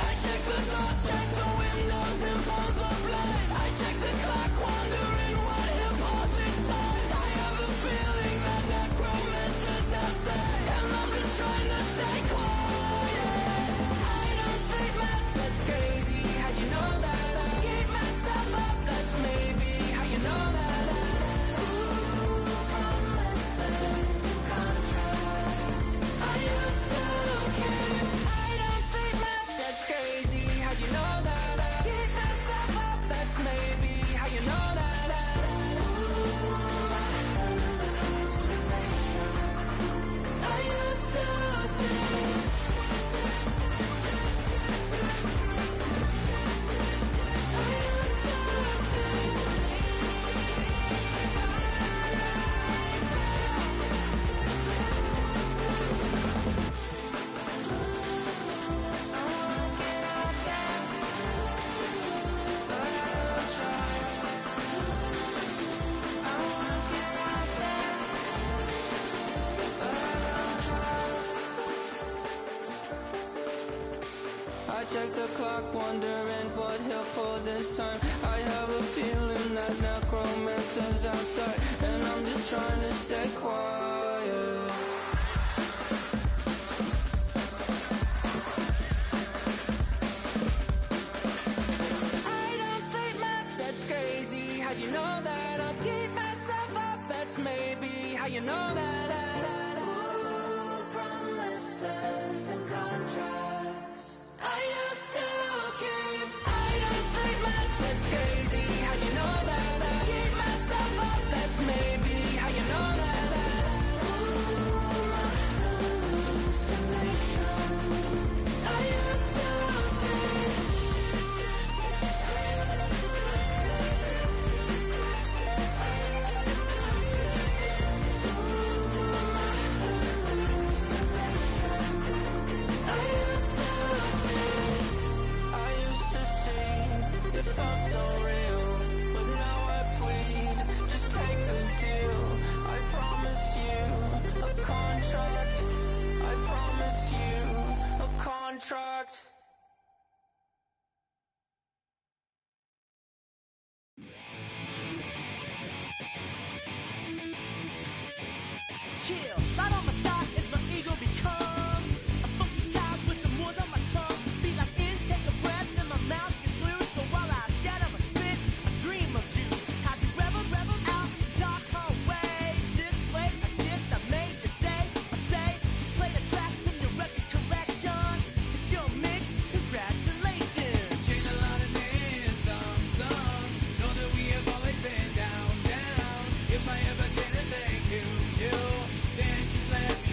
I check the doors, check the windows and pull the blind. I check the clock, wondering what he'll pull this time. I have a feeling that necromancer's outside, and I'm just trying to stay quiet. I don't sleep much, that's crazy. How'd you know that? I gave myself up, that's maybe how you know that. Ooh, promises and contracts. I used to keep. I don't sleep much, that's crazy. How'd you know that? I gave myself up, that's maybe how you know that. I used to see. I check the clock, wondering what he'll pull this time. I have a feeling that necromancer's outside, and I'm just trying to stay quiet. I don't sleep much, that's crazy. How'd you know that? I'll keep myself up, that's maybe how you know that. Ooh, promises and contracts. I used to keep. I don't sleep much, that's crazy. How'd you know that? I keep myself up, that's maybe how you know that. Ooh, hallucination. I used to see. It felt so real, but now I plead. Just take the deal. I promised you a contract. I promised you a contract. Chill, right on my side as my ego becomes a funky child with some wood on my tongue. Feel like intake a breath and my mouth gets loose. So while I scatter my spit, I dream of juice. Have you rebel out in the dark hallways? This place, I guess I made your day. I say, play a track from your record collection. It's your mix, congratulations. Changed a lot of names, some know that we have always been down. If I ever get a thank you, then just let me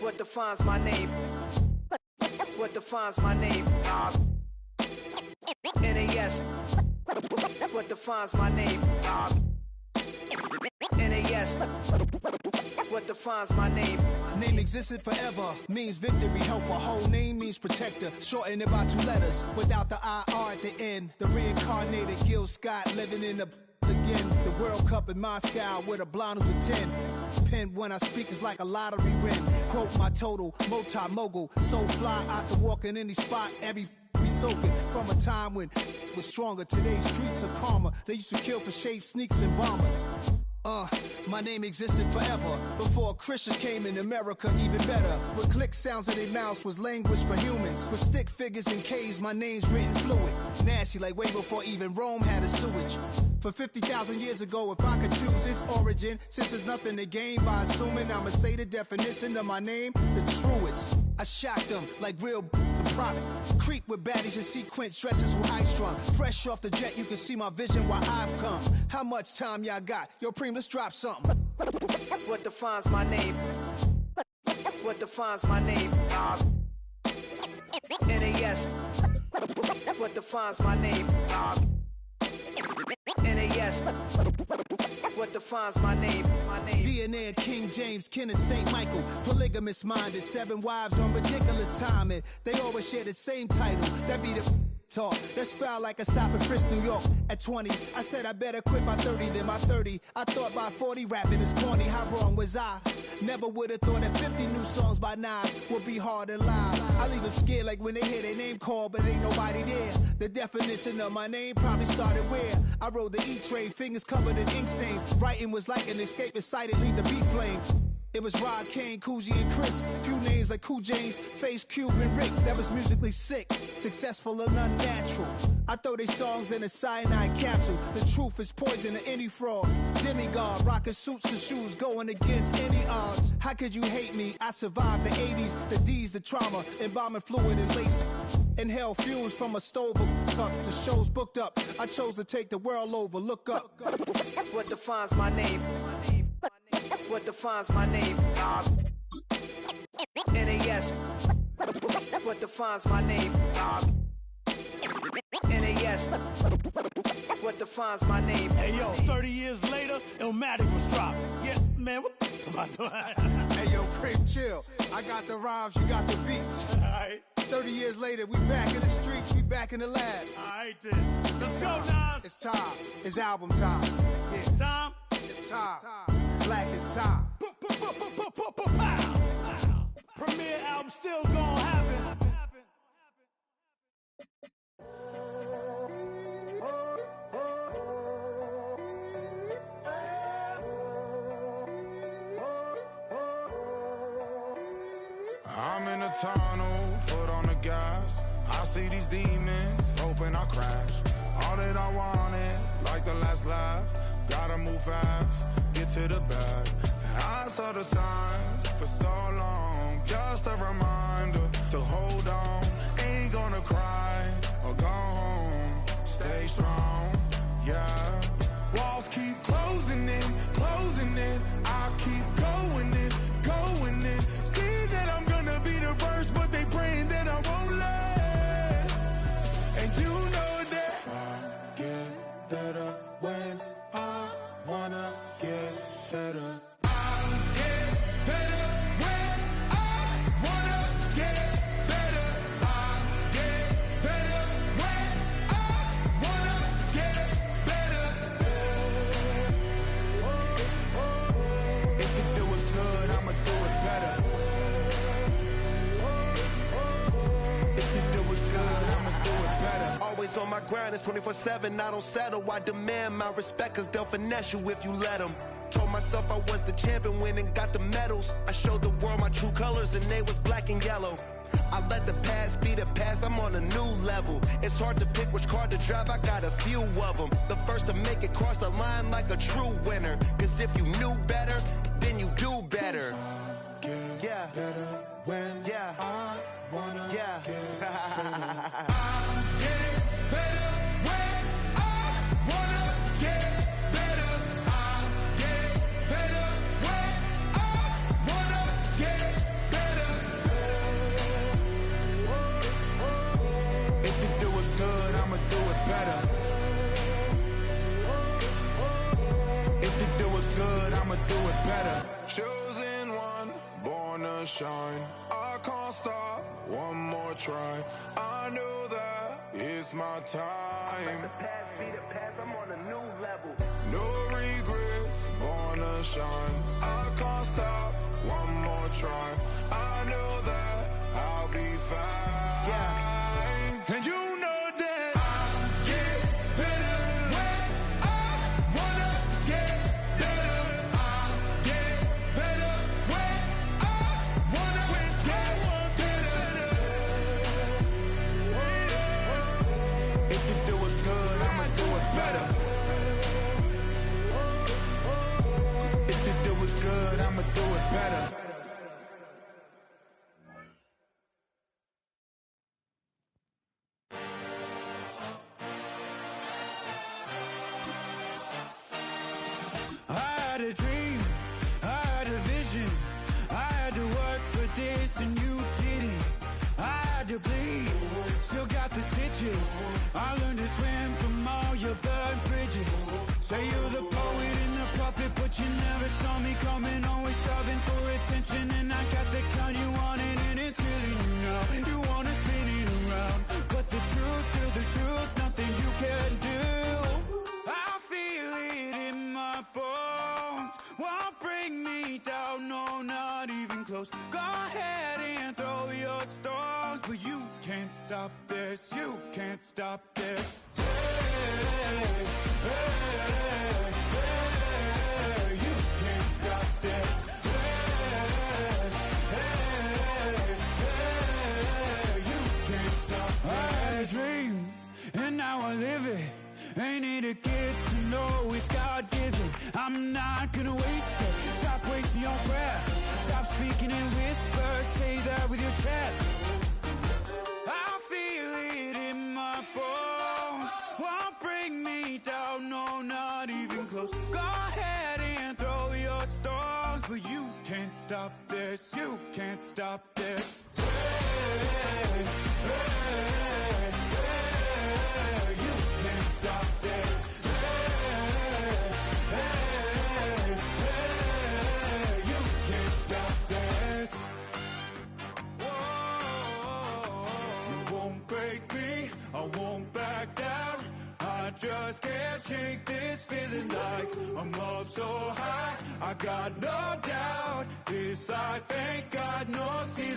What defines my name? What defines my name? NAS. What defines my name? NAS. What defines my name? Name existed forever, means victory, helper. Whole name means protector. Shorten it by 2 letters, without the IR at the end. The reincarnated Gil Scott living in the again. The World Cup in Moscow with a blind who's a 10. Pen when I speak is like a lottery win. Quote my total, multi-mogul. So fly out to walk in any spot, every be soaking from a time when it was stronger. Today's streets are calmer. They used to kill for shade sneaks and bombers. My name existed forever. Before Christians came in America, even better. With click sounds in their mouths was language for humans. With stick figures and K's, my name's written fluid. Nasty like way before even Rome had a sewage. For 50,000 years ago, if I could choose its origin, since there's nothing to gain by assuming, I'ma say the definition of my name, the truest. I shocked them like real product. Creep with baddies and sequence dresses with high strung. Fresh off the jet, you can see my vision where I've come. How much time y'all got? Yo, Preem, let's drop something. What defines my name? What defines my name? NAS. What defines my name? NAS. What defines my name? DNA of King James, kin of St. Michael. Polygamous minded, 7 wives on ridiculous timing. They always share the same title. That be the talk. That's foul like a stop in Frisk, New York. At 20, I said I better quit by 30 than by 30. I thought by 40 rapping is corny. How wrong was I? Never would have thought that 50 new songs by Nas would be hard and live. I leave them scared like when they hear their name called, but ain't nobody there. The definition of my name probably started where I rode the E-train, fingers covered in ink stains. Writing was like an escape excited, leave the beat flame. It was Rod, Kane, Coogee, and Chris. Few names like Cool James, Face, Cube, and Rick. That was musically sick, successful and unnatural. I throw they songs in a cyanide capsule. The truth is poison to any fraud. Demigod, rocking suits and shoes, going against any odds. How could you hate me? I survived the 80s, the D's, the trauma, embalming fluid and laced. Inhale fumes from a stove up. The show's booked up. I chose to take the world over. Look up. What defines my name? What defines my name? NAS. What defines my name? NAS. What defines my name? Hey yo, 30 years later, Illmatic was dropped. Yeah, man, what the am I doing? Hey yo, Preem, chill. I got the rhymes, you got the beats. Alright. 30 years later, we back in the streets, we back in the lab. Alright then. Let's go, Nas. It's time. It's album time. Yeah. It's time. It's time. Black is time. Premiere album still gonna happen. I'm in a tunnel, foot on the gas. I see these demons, hoping I crash. All that I wanted, like the last laugh. Gotta move fast, get to the bag. I saw the signs for so long. Just a reminder to hold on. Ain't gonna cry or go home. Stay strong, yeah. Walls keep closing in, closing in. I keep going in, going in. See that I'm gonna be the first, but they praying that I won't let. And you know that I get better when I wanna get better. On my grind, it's 24/7, I don't settle. I demand my respect, cause they'll finesse you if you let them. Told myself I was the champion, went and got the medals. I showed the world my true colors and they was black and yellow. I let the past be the past, I'm on a new level. It's hard to pick which car to drive, I got a few of them. The first to make it cross the line like a true winner. Cause if you knew better, then you do better. Yeah, better when I wanna get better. I can't stop, one more try. I know that it's my time. I'm on a new level. No regrets, born to shine. I can't stop, one more try. I know that I'll be fine. Yeah. And you know that I get better when I wanna get better. I get better when I wanna get better. If you do it good, I'ma do it better. If you do it good, I'ma do it better. I had a dream, I had a vision. I had to work for this and you didn't. I had to bleed, still got the stitches. I learned to swim from all your burned bridges. Say you're the poet and the prophet, but you never saw me coming. Always starving for attention, and I got the kind you wanted, and it's killing you now. You wanna spin it around, but the truth's still the truth. Nothing you can do. I feel it in my bones. Won't bring me down, no, not even close. Go ahead and throw your stones, but you can't stop this. You can't stop this. Hey, hey, hey, you can't stop this. Hey, hey, hey, you can't stop this. I had a dream, and now I live it. Ain't it a gift to know it's God-given? I'm not gonna waste it. Stop wasting your breath. Stop speaking in whispers. Say that with your chest. I feel it in my bones. Won't bring me down, no, not even close. Go ahead and throw your stones, but you can't stop this. You can't stop this. Hey, hey, hey, you can't stop this. Hey, hey, hey, you can't stop this. Whoa, you won't break me, I won't back down. I just can't shake this feeling like I'm up so high. I got no doubt, this life ain't got no ceiling.